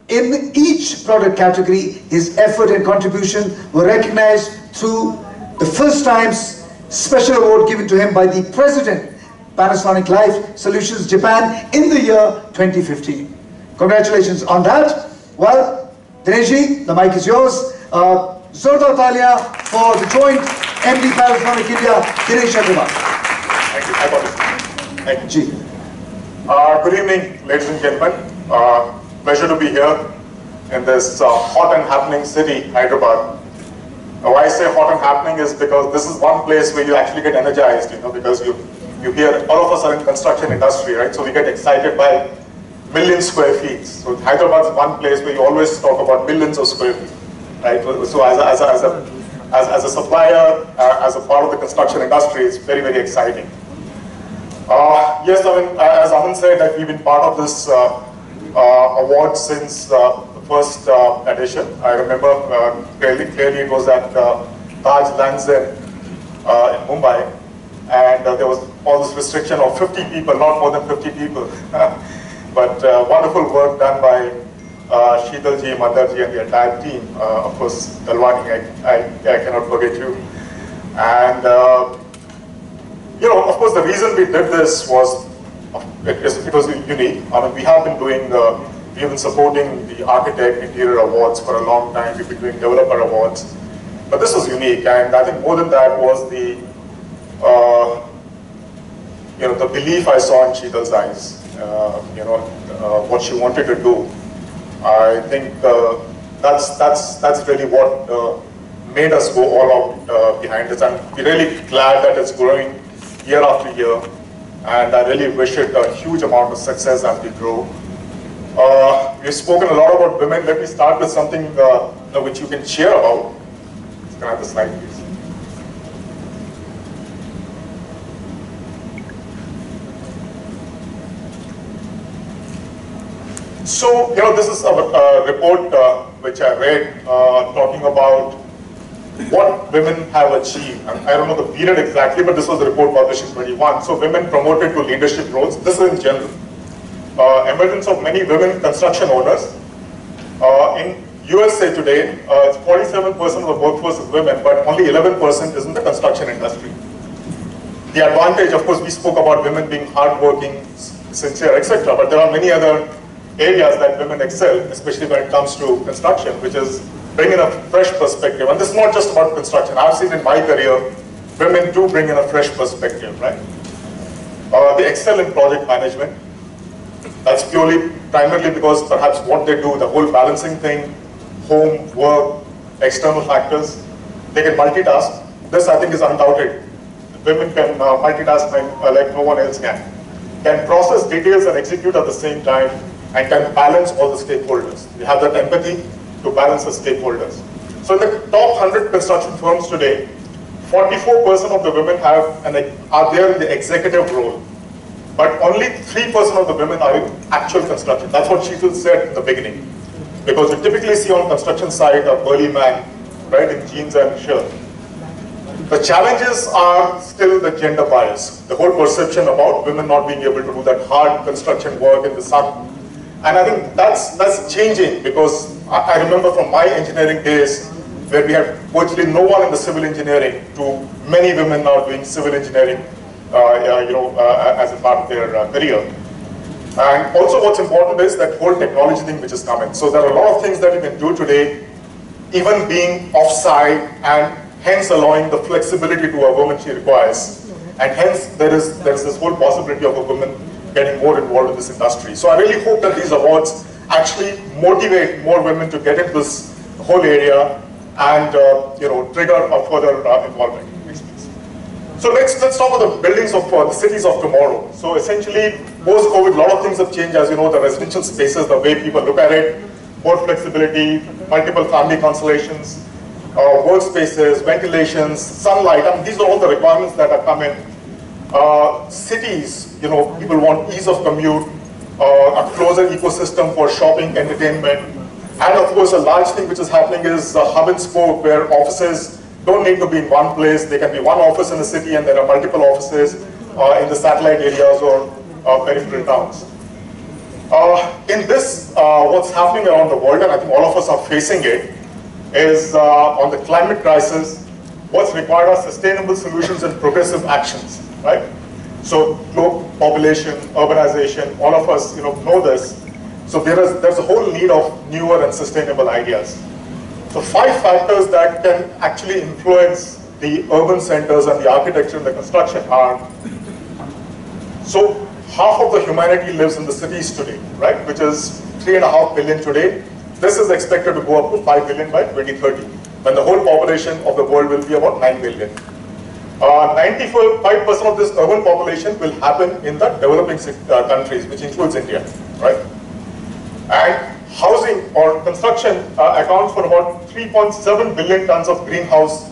in each product category, his effort and contribution were recognized through the first time special award given to him by the President, Panasonic Life Solutions Japan, in the year 2015. Congratulations on that. Well, Dinesh ji, the mic is yours. Zordar Talia for the joint MD Panasonic India, Dinesh Agrawal. Thank you. I got it. Thank you. Ji. Good evening, ladies and gentlemen. Pleasure to be here in this hot and happening city, Hyderabad. Why I say hot and happening is because this is one place where you actually get energized, because you hear all of us are in construction industry, right? So we get excited by million square feet. So Hyderabad is one place where you always talk about millions of square feet, right? So as a supplier, as a part of the construction industry, it's very, very exciting. Yes, I mean, as Aman said, that we've been part of this award since the first edition. I remember clearly it was at Taj Lands in Mumbai, and there was all this restriction of 50 people, not more than 50 people. But wonderful work done by Sheetalji, Mandarji, and the entire team. Of course, Dalwani, I cannot forget you. And of course, the reason we did this was it was unique. I mean, we have been doing we have been supporting the Architect Interior Awards for a long time. We've been doing Developer Awards, but this was unique. And I think more than that was the the belief I saw in Sheetal's eyes. What she wanted to do. I think that's really what made us go all out behind this. And we're really glad that it's growing year after year. And I really wish it a huge amount of success as we grow. We've spoken a lot about women. Let me start with something which you can cheer about. Can I have the slide, please? So, this is a report which I read talking about what women have achieved. And I don't know the period exactly, but this was the report published in 21. So, women promoted to leadership roles. This is in general. Emergence of many women construction owners. In USA today, 47% of the workforce is women, but only 11% is in the construction industry. The advantage, of course, we spoke about women being hardworking, sincere, etc. But there are many other areas that women excel, especially when it comes to construction, which is bringing a fresh perspective. And this is not just about construction. I've seen in my career, women do bring in a fresh perspective, right? They excel in project management. That's primarily because perhaps what they do, the whole balancing thing, home, work, external factors, they can multitask. This, I think, is undoubted. Women can multitask like no one else can. Can process details and execute at the same time, and can balance all the stakeholders. They have that empathy to balance the stakeholders. So in the top 100 construction firms today, 44% of the women are there in the executive role, but only 3% of the women are in actual construction. That's what Sheetal said in the beginning. Because you typically see on construction site a burly man, right, in jeans and shirt. The challenges are still the gender bias, the whole perception about women not being able to do that hard construction work in the sun. And I think that's changing, because I remember from my engineering days where we had virtually no one in the civil engineering to many women now doing civil engineering as a part of their career. And also what's important is that whole technology thing which is coming. So there are a lot of things that you can do today, even being offsite, and hence allowing the flexibility to a woman she requires. And hence there is this whole possibility of a woman getting more involved in this industry. So I really hope that these awards actually motivate more women to get into this whole area and trigger a further involvement. Next, please. So let's talk about the buildings of the cities of tomorrow. So essentially, post-COVID, a lot of things have changed. As you know, the residential spaces, the way people look at it, more flexibility, multiple family constellations, workspaces, ventilations, sunlight. I mean, these are all the requirements that are coming. Cities, people want ease of commute, a closer ecosystem for shopping, entertainment, and of course a large thing which is happening is hub and spoke, where offices don't need to be in one place. They can be one office in the city and there are multiple offices in the satellite areas or peripheral towns. In this, what's happening around the world, and I think all of us are facing it, is on the climate crisis, what's required are sustainable solutions and progressive actions, right? So global population, urbanization, all of us know this. So there's a whole need of newer and sustainable ideas. So 5 factors that can actually influence the urban centers and the architecture and the construction are, so half of the humanity lives in the cities today, right? Which is 3.5 billion today. This is expected to go up to 5 billion by 2030, when the whole population of the world will be about 9 billion. 95% of this urban population will happen in the developing countries, which includes India, right? And housing or construction accounts for about 3.7 billion tons of greenhouse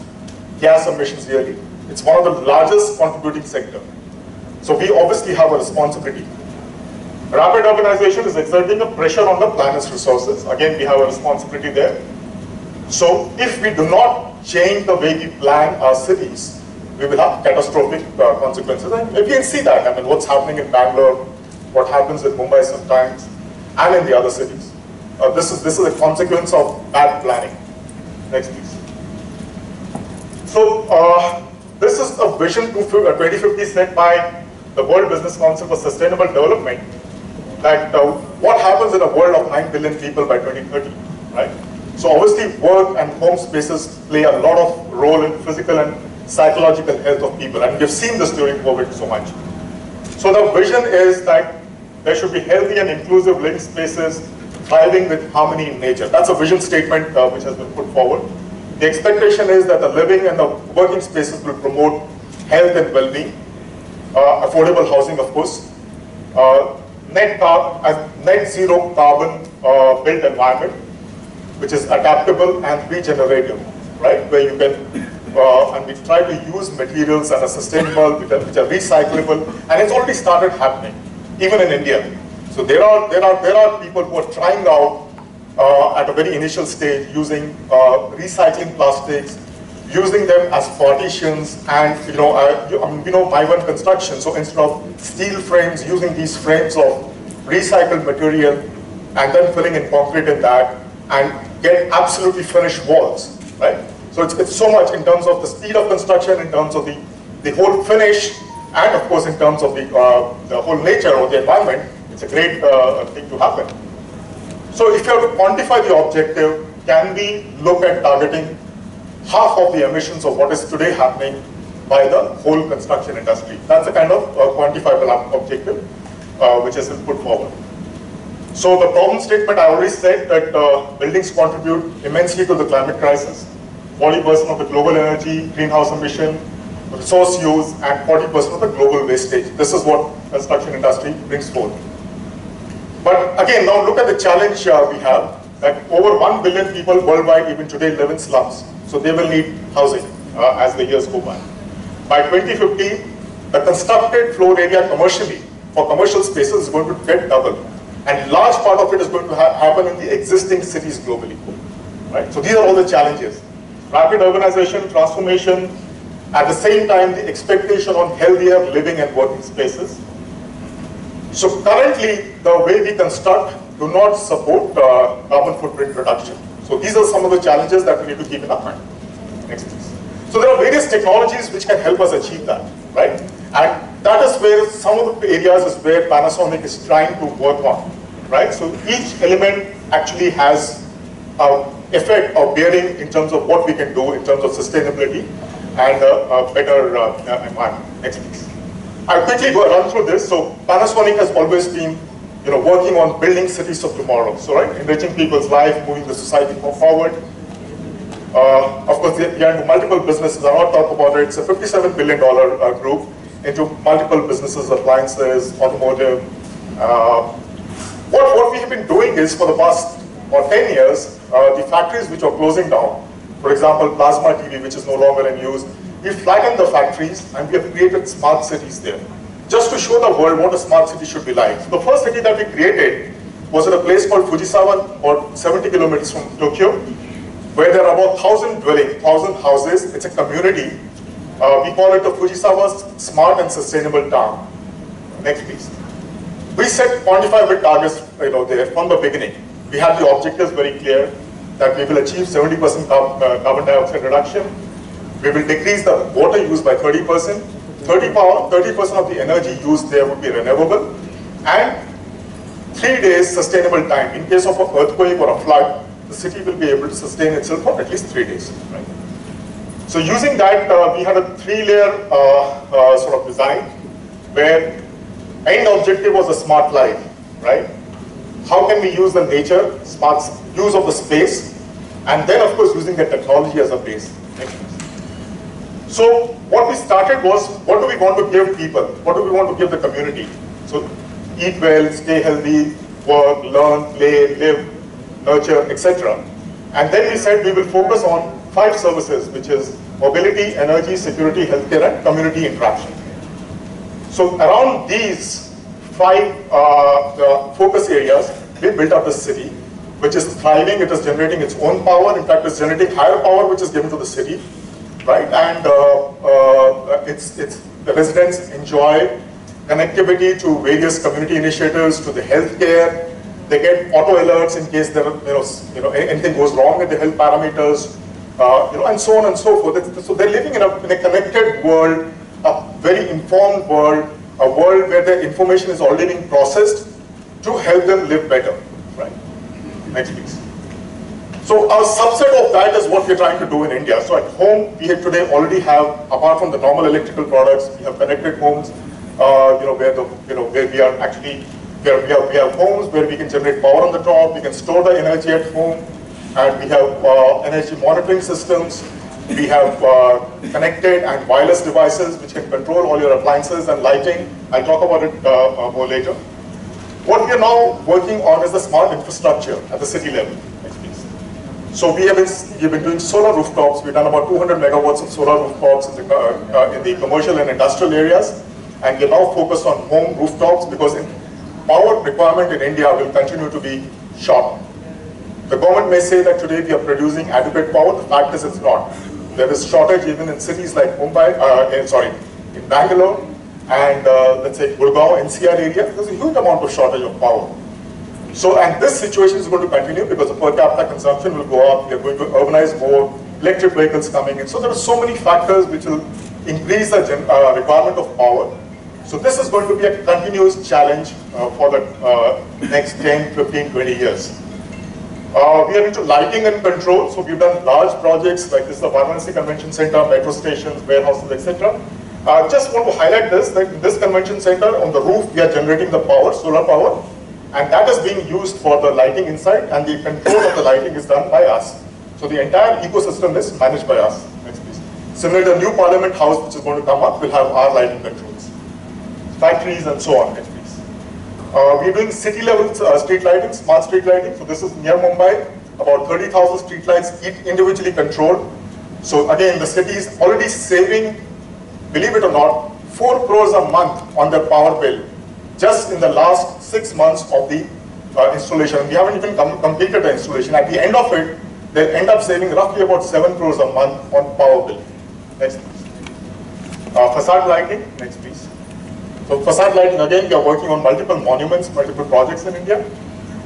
gas emissions yearly. It's one of the largest contributing sector. So we obviously have a responsibility. Rapid urbanization is exerting a pressure on the planet's resources. Again, we have a responsibility there. So if we do not change the way we plan our cities, we will have catastrophic consequences. And we can see that. I mean, what's happening in Bangalore, what happens in Mumbai sometimes, and in the other cities. This is a consequence of bad planning. Next, please. So this is a vision 2050 set by the World Business Council for Sustainable Development. That what happens in a world of 9 billion people by 2030, right? So obviously work and home spaces play a lot of role in physical and psychological health of people, and we've seen this during COVID so much. So the vision is that there should be healthy and inclusive living spaces, thriving with harmony in nature. That's a vision statement which has been put forward. The expectation is that the living and the working spaces will promote health and well-being, affordable housing, of course, net zero carbon built environment, which is adaptable and regenerative, right? Where you can and we try to use materials that are sustainable, which are recyclable, and it's already started happening, even in India. So there are people who are trying out at a very initial stage using recycling plastics, using them as partitions, and my construction. So instead of steel frames, using these frames of recycled material, and then filling in concrete in that, and get absolutely finished walls, right? So it's so much in terms of the speed of construction, in terms of the whole finish, and of course in terms of the whole nature of the environment. It's a great thing to happen. So if you have to quantify the objective, can we look at targeting half of the emissions of what is today happening by the whole construction industry? That's a kind of quantifiable objective which has been put forward. So the problem statement, I already said that buildings contribute immensely to the climate crisis. 40% of the global energy, greenhouse emission, resource use, and 40% of the global wastage. This is what construction industry brings forth. But again, now look at the challenge we have, that over 1 billion people worldwide even today live in slums. So they will need housing as the years go by. By 2050, the constructed floor area commercially, for commercial spaces, is going to get double. And large part of it is going to happen in the existing cities globally. Right? So these are all the challenges. Rapid urbanization, transformation, at the same time the expectation on healthier living and working spaces. So currently the way we construct do not support carbon footprint reduction. So these are some of the challenges that we need to keep in our mind. Next please. So there are various technologies which can help us achieve that, right? And that is where some of the areas is where Panasonic is trying to work on, right? So each element actually has effect or bearing in terms of what we can do in terms of sustainability and a better environment. Next please. I'll quickly run through this. So Panasonic has always been working on building cities of tomorrow. So right, enriching people's life, moving the society forward. Of course, they are into multiple businesses. I'll not talk about it. It's a $57 billion group into multiple businesses, appliances, automotive. What we have been doing is for the past 10 years, the factories which are closing down, for example, plasma TV, which is no longer in use, we flattened the factories and we have created smart cities there, just to show the world what a smart city should be like. So the first city that we created was at a place called Fujisawa, about 70 kilometers from Tokyo, where there are about 1,000 dwellings, 1,000 houses. It's a community. We call it the Fujisawa Smart and Sustainable Town. Next please. We set quantifiable targets there from the beginning. We had the objectives very clear, that we will achieve 70% carbon dioxide reduction. We will decrease the water use by 30%. 30% of the energy used there would be renewable. And 3 days sustainable time. In case of an earthquake or a flood, the city will be able to sustain itself for at least 3 days. Right? So using that, we had a 3-layer sort of design, where end objective was a smart life, right? How can we use the nature, smart use of the space, and then of course using the technology as a base. So what we started was, what do we want to give people? What do we want to give the community? So eat well, stay healthy, work, learn, play, live, nurture, etc. And then we said we will focus on 5 services, which is mobility, energy, security, healthcare, and community interaction. So around these 5 focus areas, we built up the city, which is thriving. It is generating its own power. In fact, it's generating higher power, which is given to the city, right? And the residents enjoy connectivity to various community initiatives, to the healthcare. They get auto alerts in case there are, anything goes wrong with the health parameters, and so on and so forth. So they're living in a connected world, a very informed world, a world where their information is already being processed to help them live better, right? Next, please. So a subset of that is what we're trying to do in India. So at home, we today already have, apart from the normal electrical products, we have connected homes, where we are actually, we have homes where we can generate power on the top, we can store the energy at home, and we have energy monitoring systems. We have connected and wireless devices which can control all your appliances and lighting. I'll talk about it more later. What we are now working on is the smart infrastructure at the city level. Next, please. So we've been doing solar rooftops. We've done about 200 megawatts of solar rooftops in the commercial and industrial areas. And we're now focused on home rooftops because power requirement in India will continue to be short. The government may say that today we are producing adequate power. The fact is it's not. There is shortage even in cities like Mumbai, in Bangalore, and let's say Gurgaon, NCR area. There's a huge amount of shortage of power. So, and this situation is going to continue because the per capita consumption will go up. We are going to urbanize more, electric vehicles coming in. So there are so many factors which will increase the requirement of power. So this is going to be a continuous challenge for the next 10, 15, 20 years. We are into lighting and control, so we've done large projects like this, the Varanasi Convention Center, metro stations, warehouses, etc. Just want to highlight this, that in this convention center, on the roof, we are generating the power, solar power, and that is being used for the lighting inside, and the control of the lighting is done by us. So the entire ecosystem is managed by us. Next, please. Similarly, the new Parliament House, which is going to come up, will have our lighting controls. Factories and so on. Next, please. We're doing city level street lighting, smart street lighting. So this is near Mumbai, about 30,000 street lights, individually controlled. So again, the city is already saving, believe it or not, 4 crores a month on their power bill, just in the last 6 months of the installation. We haven't even completed the installation. At the end of it, they'll end up saving roughly about 7 crores a month on power bill. Next, please. Facade lighting, next please. So facade lighting, again, we are working on multiple monuments, multiple projects in India.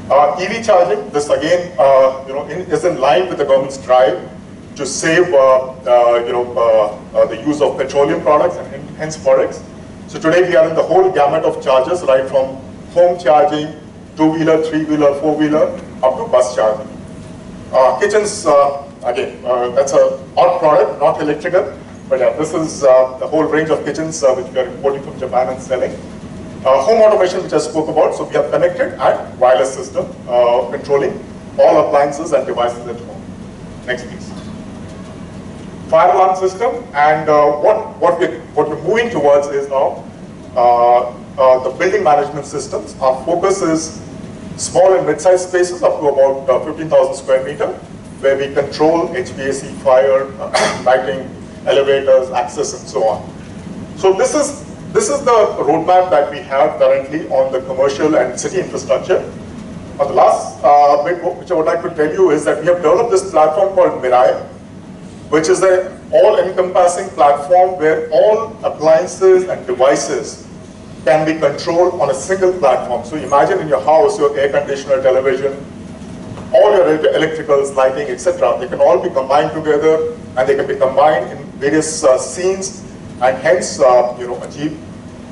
EV charging, this again, is in line with the government's drive to save, the use of petroleum products and hence forex. So today we are in the whole gamut of chargers, right from home charging, 2-wheeler, 3-wheeler, 4-wheeler, up to bus charging. Kitchens, again, that's an odd product, not electrical. But yeah, this is the whole range of kitchens which we are importing from Japan and selling. Home automation, which I spoke about, so we have connected and wireless system controlling all appliances and devices at home. Next, please. Fire alarm system, and what we're moving towards is now the building management systems. Our focus is small and mid-sized spaces up to about 15,000 square meter, where we control HVAC, fire, lighting, elevators, access, and so on. So this is the roadmap that we have currently on the commercial and city infrastructure. The last bit which I would like to tell you is that we have developed this platform called Mirai, which is an all-encompassing platform where all appliances and devices can be controlled on a single platform. So imagine in your house, your air conditioner, television, all your electricals, lighting, etc. They can all be combined together, and they can be combined in various scenes, and hence, achieve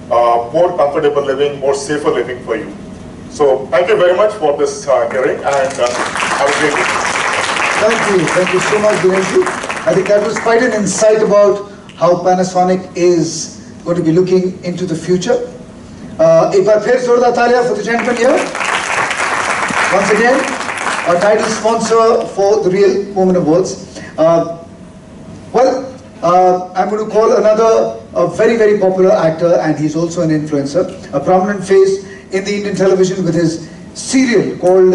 more comfortable living, more safer living for you. So thank you very much for this hearing, and have a great day. Thank you so much, Dineshji. I think that was quite an insight about how Panasonic is going to be looking into the future. एक बार फिर जोरदार तालियां for the gentleman here. Once again, our title sponsor for the Real Women Awards. I'm going to call another very, very popular actor, and he's also an influencer, a prominent face in the Indian television with his serial called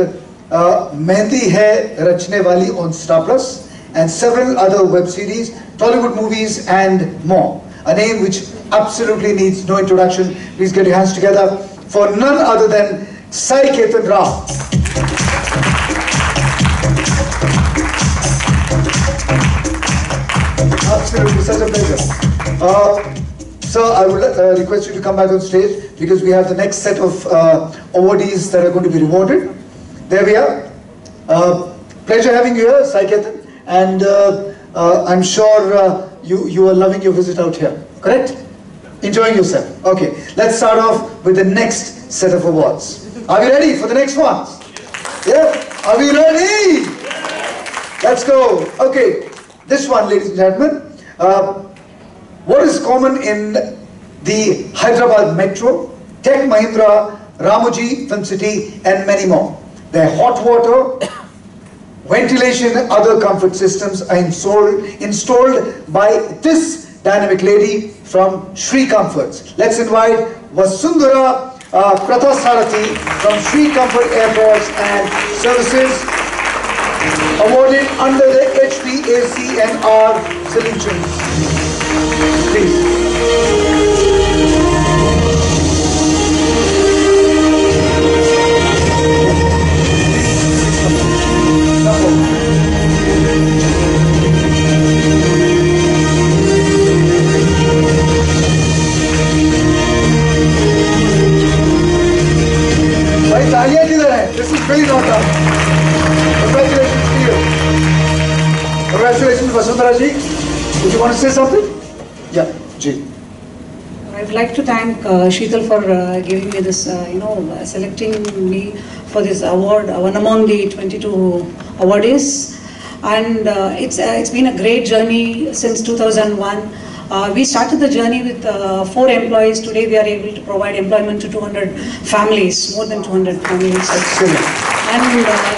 Mehndi Hai Rachne Wali on Star Plus, and several other web series, Tollywood movies, and more. A name which absolutely needs no introduction. Please get your hands together for none other than Sai Ketan Rao. Absolutely, such a pleasure. Sir, I would request you to come back on stage because we have the next set of awardees that are going to be rewarded. There we are. Pleasure having you here, Sai Ketan, and I'm sure you are loving your visit out here, correct? Enjoying yourself. Okay, let's start off with the next set of awards. Are we ready for the next ones? Yeah? Are we ready? Let's go. Okay, this one, ladies and gentlemen. What is common in the Hyderabad Metro, Tech Mahindra, Ramoji Film City, and many more? Their hot water, ventilation and other comfort systems are installed by this dynamic lady from Shri Comforts. Let's invite Vasundhara Prathasarathi from Shri Comfort Airports and Services, awarded under the HVAC&R Solutions. Please. भाई तालियां किधर है? This is really not done. Congratulations to you. Congratulations, Vasundhara ji. Would you want to say something? Yeah, ji. I would like to thank Sheetal for giving me this, selecting me for this award, one among the 22 awardees. And it's been a great journey since 2001. We started the journey with 4 employees. Today we are able to provide employment to 200 families, more than 200 families. And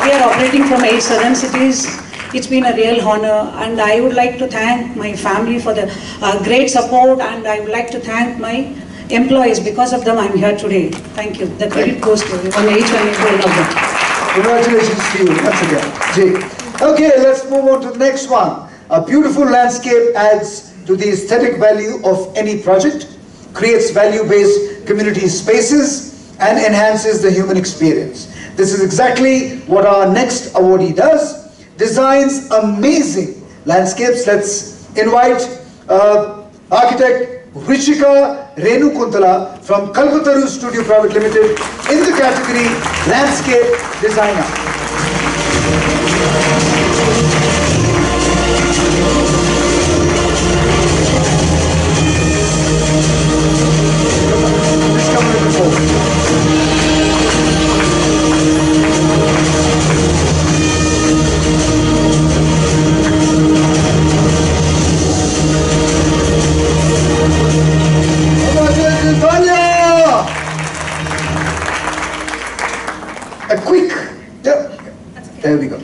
we are operating from 8 southern cities. It's been a real honor, and I would like to thank my family for the great support, and I would like to thank my employees. Because of them I'm here today. Thank you. The credit goes to each and every one of them. Congratulations to you once again. Jay. Okay, let's move on to the next one. A beautiful landscape adds to the aesthetic value of any project, creates value-based community spaces, and enhances the human experience. This is exactly what our next awardee does. Designs amazing landscapes. Let's invite architect Rishika Renukuntala from Kalpataru Studio Private Limited in the category Landscape Designer. A quick, there we go.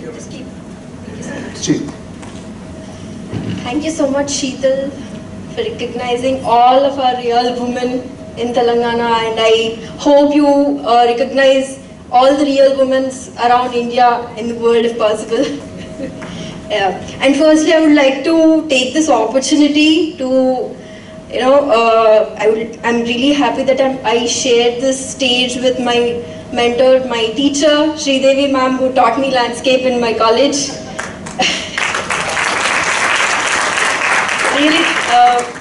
Thank you so much, Sheetal, for recognizing all of our real women in Telangana, and I hope you recognize all the real women around India and the world if possible. Yeah. And firstly, I would like to take this opportunity to, I'm really happy that I shared this stage with my mentor, my teacher, Sridevi ma'am, who taught me landscape in my college. Really,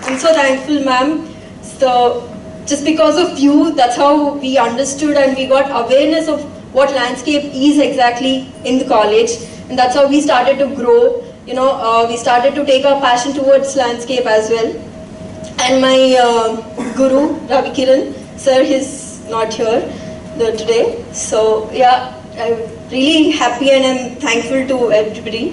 I'm so thankful, ma'am. So, just because of you, that's how we understood and we got awareness of what landscape is exactly in the college. And that's how we started to grow. We started to take our passion towards landscape as well. And my guru, Ravi Kiran, sir, he's not here today. So yeah, I'm really happy and I'm thankful to everybody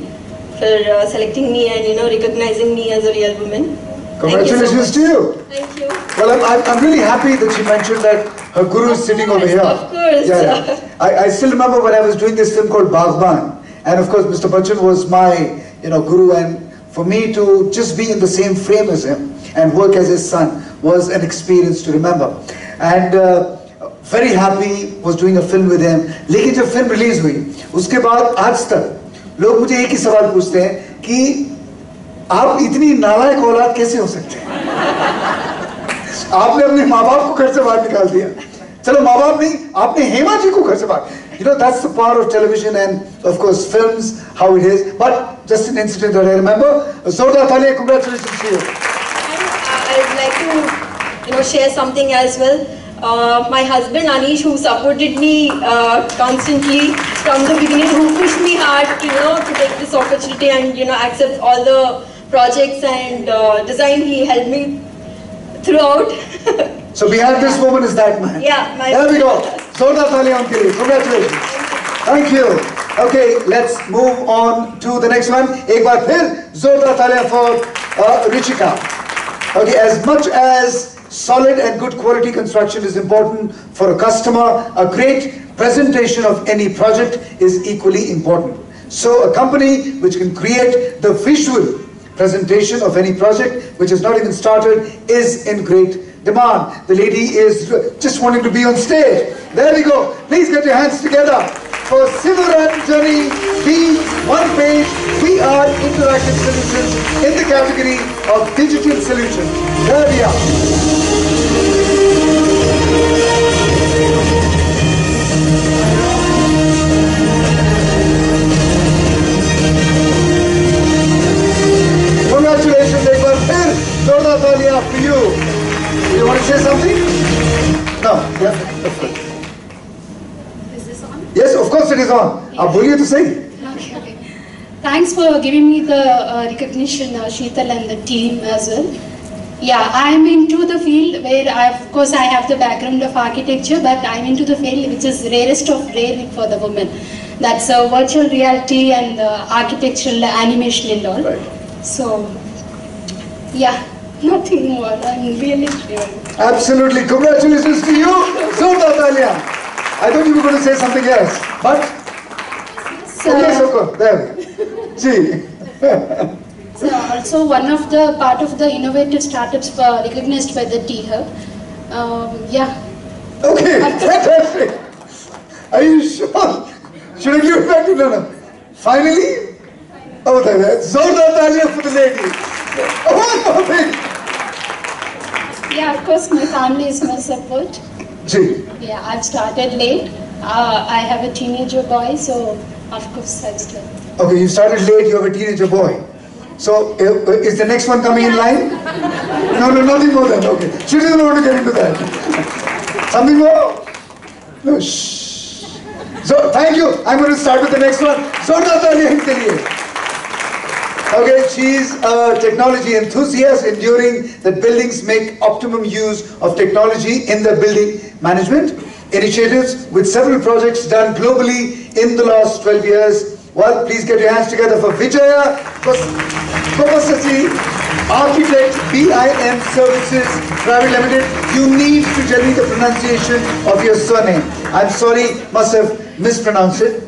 for selecting me and recognizing me as a real woman. Congratulations to you. Thank you. Well, I'm really happy that she mentioned that her guru is sitting over here. Of course. Yeah. I still remember when I was doing this film called Baghban, and of course Mr. Bachchan was my guru, and for me to just be in the same frame as him and work as his son was an experience to remember. And very happy was doing a film with him. लेकिन जब film release हुई, उसके बाद आज तक लोग मुझे एक ही सवाल पूछते हैं कि आप इतनी नालायक औलाद कैसे हो सकते हैं? आपने अपने माँ बाप को घर से बाहर निकाल दिया. चलो माँ बाप नहीं, आपने हेमा जी को घर से बाहर. That's the power of television and of course films, how it is. But just an incident that I remember. Zoda Thalia, congratulations to you. I would like to share something as well. My husband Anish, who supported me constantly from the beginning, who pushed me hard to take this opportunity and accept all the projects and design. He helped me throughout. So behind this woman is that man. Yeah, there we go. Zoda Thalia on Kiri. Congratulations. Thank you. Okay, let's move on to the next one. एक बार फिर Zoda Thalia for Richika. Okay, as much as solid and good quality construction is important for a customer, a great presentation of any project is equally important. So a company which can create the visual presentation of any project which is not even started is in great demand. The lady is just wanting to be on stage. There we go. Please get your hands together for Sivaranjani B. One Page VR Interactive Solutions in the category of Digital Solutions. There we are. Congratulations, Ekbar. Zoda Thalia for you. You want to say something? No. Yeah. Is this on? Yes, of course it is on. Aap boliye to sahi. Okay. Thanks for giving me the recognition, Sheetal and the team as well. Yeah, I'm into the field where, of course, I have the background of architecture, but I'm into the field which is rarest of rare for the women. That's virtual reality and architectural animation and all. Right. So, yeah, nothing more. I'm really sure. Absolutely. Congratulations to you, Zoda Thalia. I thought you were going to say something else, but okay, so there. Gee. So also one of the part of the innovative startups recognized by the T-Hub. Yeah. Okay, fantastic. Are you sure? Should I give it back to Nana? Finally? Oh, there. Zoda Thalia for the lady. Oh, yeah, of course my family is my support. Gee. Yeah, I've started late. I have a teenager boy, so of course I've started. Okay, you started late, you have a teenager boy. So, is the next one coming in line? No, nothing more than, okay. She doesn't want to get into that. Something more? No, shh. So, thank you. I'm going to start with the next one. Zoda Thalia ke liye. Okay, she's a technology enthusiast, ensuring that buildings make optimum use of technology in their building management initiatives, with several projects done globally in the last 12 years. Well, please get your hands together for Vijaya Kopasati, Architect BIM Services Private Limited. You need to tell me the pronunciation of your surname. I'm sorry, must have mispronounced it.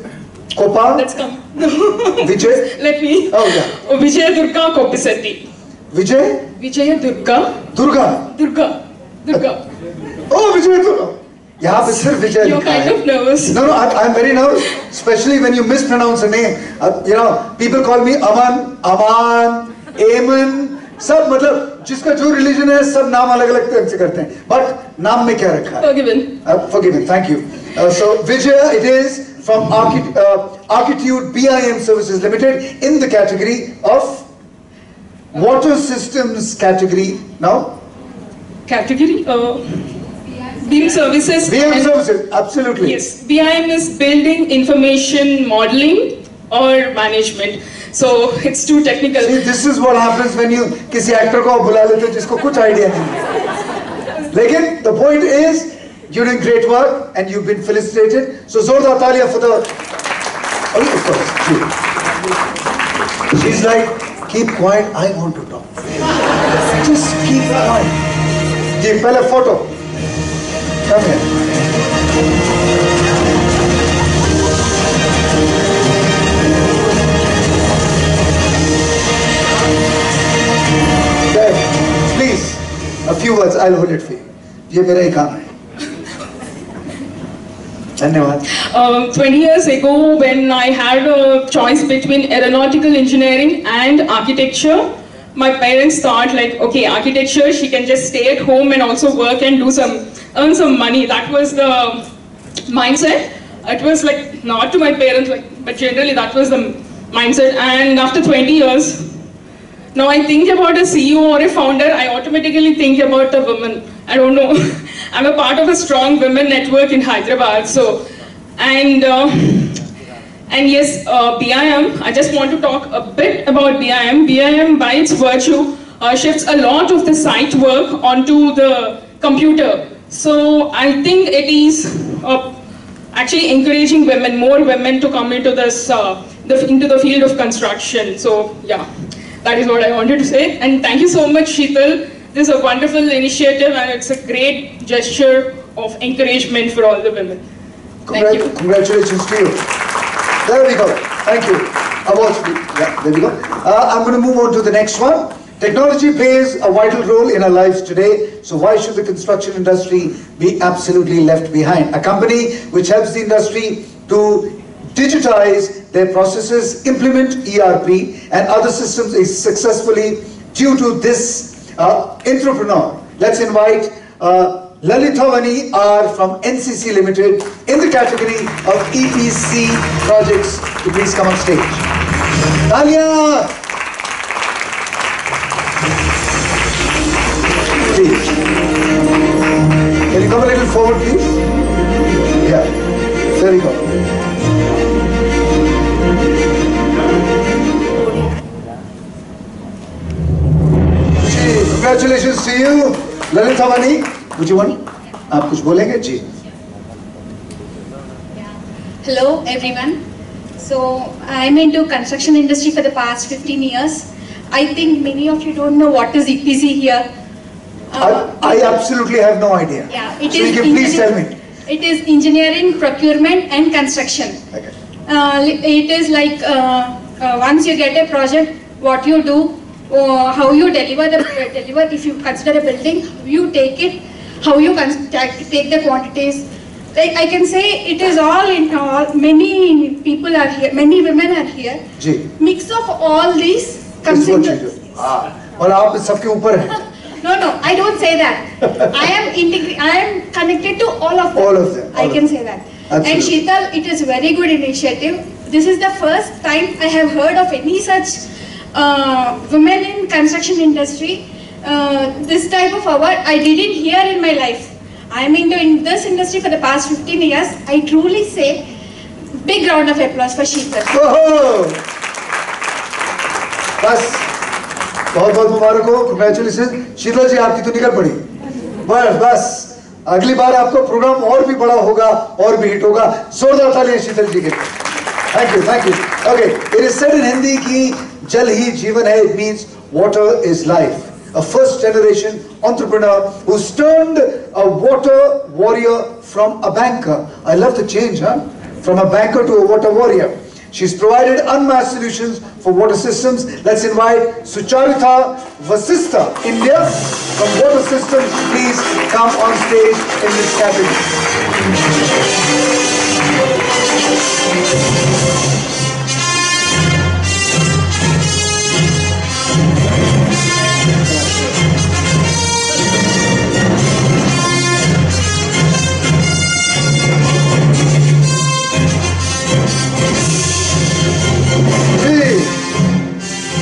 Kopa? Let's come. Vijay? Let me. Oh, yeah. Vijay Durga Kopasati. Vijay? Vijay Durga. Durga? Durga. Oh, Vijay Durga. Yeah, but sir, Vijay. You're kind of nervous. No, I'm very nervous, especially when you mispronounce a name. People call me Aman, Aman, सब मतलब जिसका जो religion है सब नाम अलग-अलग तरह से करते हैं. But नाम में क्या रखा है? Forgiven. Forgiven. Thank you. So Vijaya, it is from Architude BIM Services Limited in the category of water systems category. Now? Category? BIM services. BIM services, absolutely. Yes, BIM is building information modeling or management. So it's too technical. See, this is what happens when you किसी actor को बुला लेते हो जिसको कुछ idea नहीं. Lekin the point is, you're doing great work and you've been felicitated. So Zoda Thalia for the. Oh, of course. She's like, keep quiet. I want to talk. Just जी पहले photo come here. Okay, please a few words. I'll hold it for you. ये मेरा ही काम है. धन्यवाद. 20 years ago, when I had a choice between aeronautical engineering and architecture, my parents thought like, okay, architecture, she can just stay at home and also work and earn some money. That was the mindset. It was like, not to my parents, but generally that was the mindset. And after 20 years, now I think about a CEO or a founder, I automatically think about a woman. I don't know. I'm a part of a strong women network in Hyderabad. So, and yes, BIM, I just want to talk a bit about BIM. BIM, by its virtue, shifts a lot of the site work onto the computer. So I think it is actually encouraging women, more women to come into this, into the field of construction. So yeah, that is what I wanted to say. And thank you so much, Sheetal. This is a wonderful initiative and it's a great gesture of encouragement for all the women. Thank you. Congratulations to you. There we go. Thank you. Awards. Yeah, there we go. I'm going to move on to the next one. Technology plays a vital role in our lives today, so why should the construction industry be absolutely left behind? A company which helps the industry to digitize their processes, implement ERP and other systems is successfully due to this entrepreneur. Let's invite Lalithavani R from NCC Limited in the category of EPC projects to please come on stage. Talia! Please. Can you come a little forward, please? Yeah. There you go. Congratulations to you, Lalithavani. Would you want? आप कुछ बोलेंगे जी? Hello everyone. So I'm into construction industry for the past 15 years. I think many of you don't know what is EPC here. I absolutely have no idea. Yeah, it so is. You can please tell me. It is engineering, procurement, and construction. Okay. It is like once you get a project, what you do, how you deliver. If you consider a building, you take it. How you take the quantities. Like I can say, it is all in all. Many people are here. Many women are here. Ji. Mix of all these comes into. और आप सबके ऊपर हैं. No, I don't say that. I am connected to all of them. All of them. I can say that. Absolutely. And Sheetal, it is a very good initiative. This is the first time I have heard of any such women in construction industry. This type of award I didn't hear in my life. I am in this industry for the past 15 years. I truly say, big round of applause for Sheetal. बस बहुत बहुत मुबारक हो. Congratulations. शीतल जी आपकी तो निकल पड़ी. बस अगली बार आपको प्रोग्राम और भी बड़ा होगा और भी हिट होगा. जोरदार तालियां शीतल जी के लिए. Thank you. Okay, it is said in Hindi कि जल ही जीवन है. It means water is life. A first generation entrepreneur who's turned a water warrior from a banker. I love the change, huh? From a banker to a water warrior. She's provided unmatched solutions for water systems. Let's invite Sucharitha Vasistha, India, from Water Systems. Please come on stage in this category.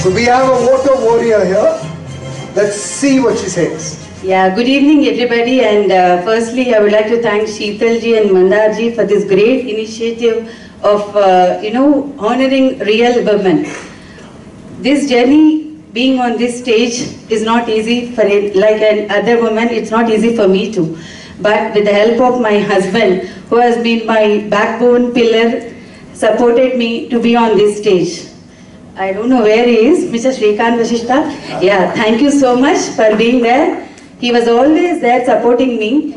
So we have a water warrior here. Let's see what she says. Yeah, good evening everybody, and firstly I would like to thank Sheetal ji and Mandar ji for this great initiative of honoring real women. This journey being on this stage is not easy for it, like an other woman, it's not easy for me too. But with the help of my husband, who has been my backbone pillar, supported me to be on this stage. I don't know where he is, Mr. Shrikant Vasishta. Yeah, thank you so much for being there. He was always there supporting me.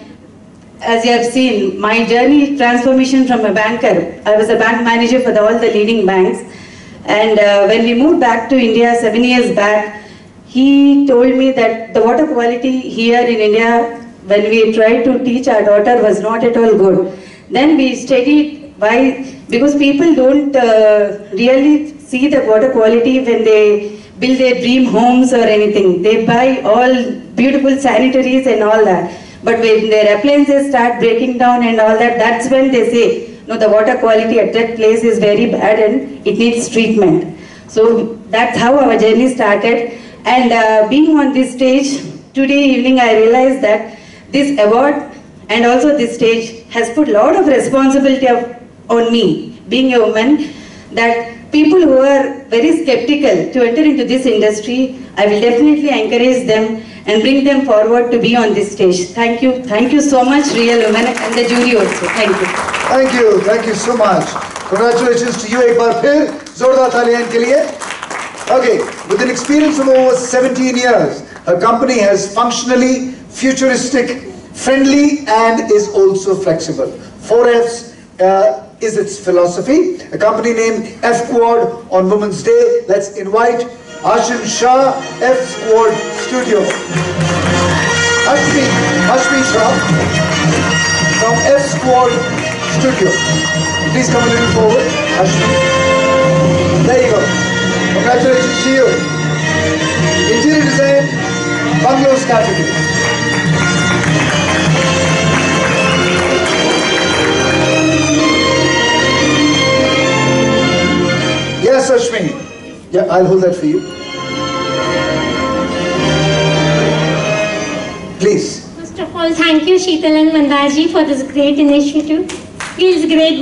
As you have seen, my journey transformation from a banker, I was a bank manager for all the leading banks. And when we moved back to India 7 years back, he told me that the water quality here in India, when we tried to teach our daughter, was not at all good. Then we studied why, because people don't really see the water quality when they build their dream homes or anything. They buy all beautiful sanitaries and all that. But when their appliances start breaking down and all that, that's when they say, no, the water quality at that place is very bad and it needs treatment. So that's how our journey started. And being on this stage, today evening I realized that this award and also this stage has put a lot of responsibility on me, being a woman, that people who are very skeptical to enter into this industry, I will definitely encourage them and bring them forward to be on this stage. Thank you so much, Real Women, and the jury also. Thank you. Thank you so much. Congratulations to you एक बार फिर जोरदार तालियां इनके लिए. Okay, with an experience of over 17 years, her company has functionally, futuristic, friendly, and is also flexible. 4Fs is its philosophy. A company named F Squad on Women's Day. Let's invite Ashim Shah, F Squad Studio. Ashmi Shah from F Squad Studio. Please come a little forward, Ashmi. There you go. Congratulations to you. Interior design, bungalows category. Yes, Ashmi. Yeah, I'll hold that for you. Please. First of all, thank you, Sheetal and Mandarji, for this great initiative. Feels great.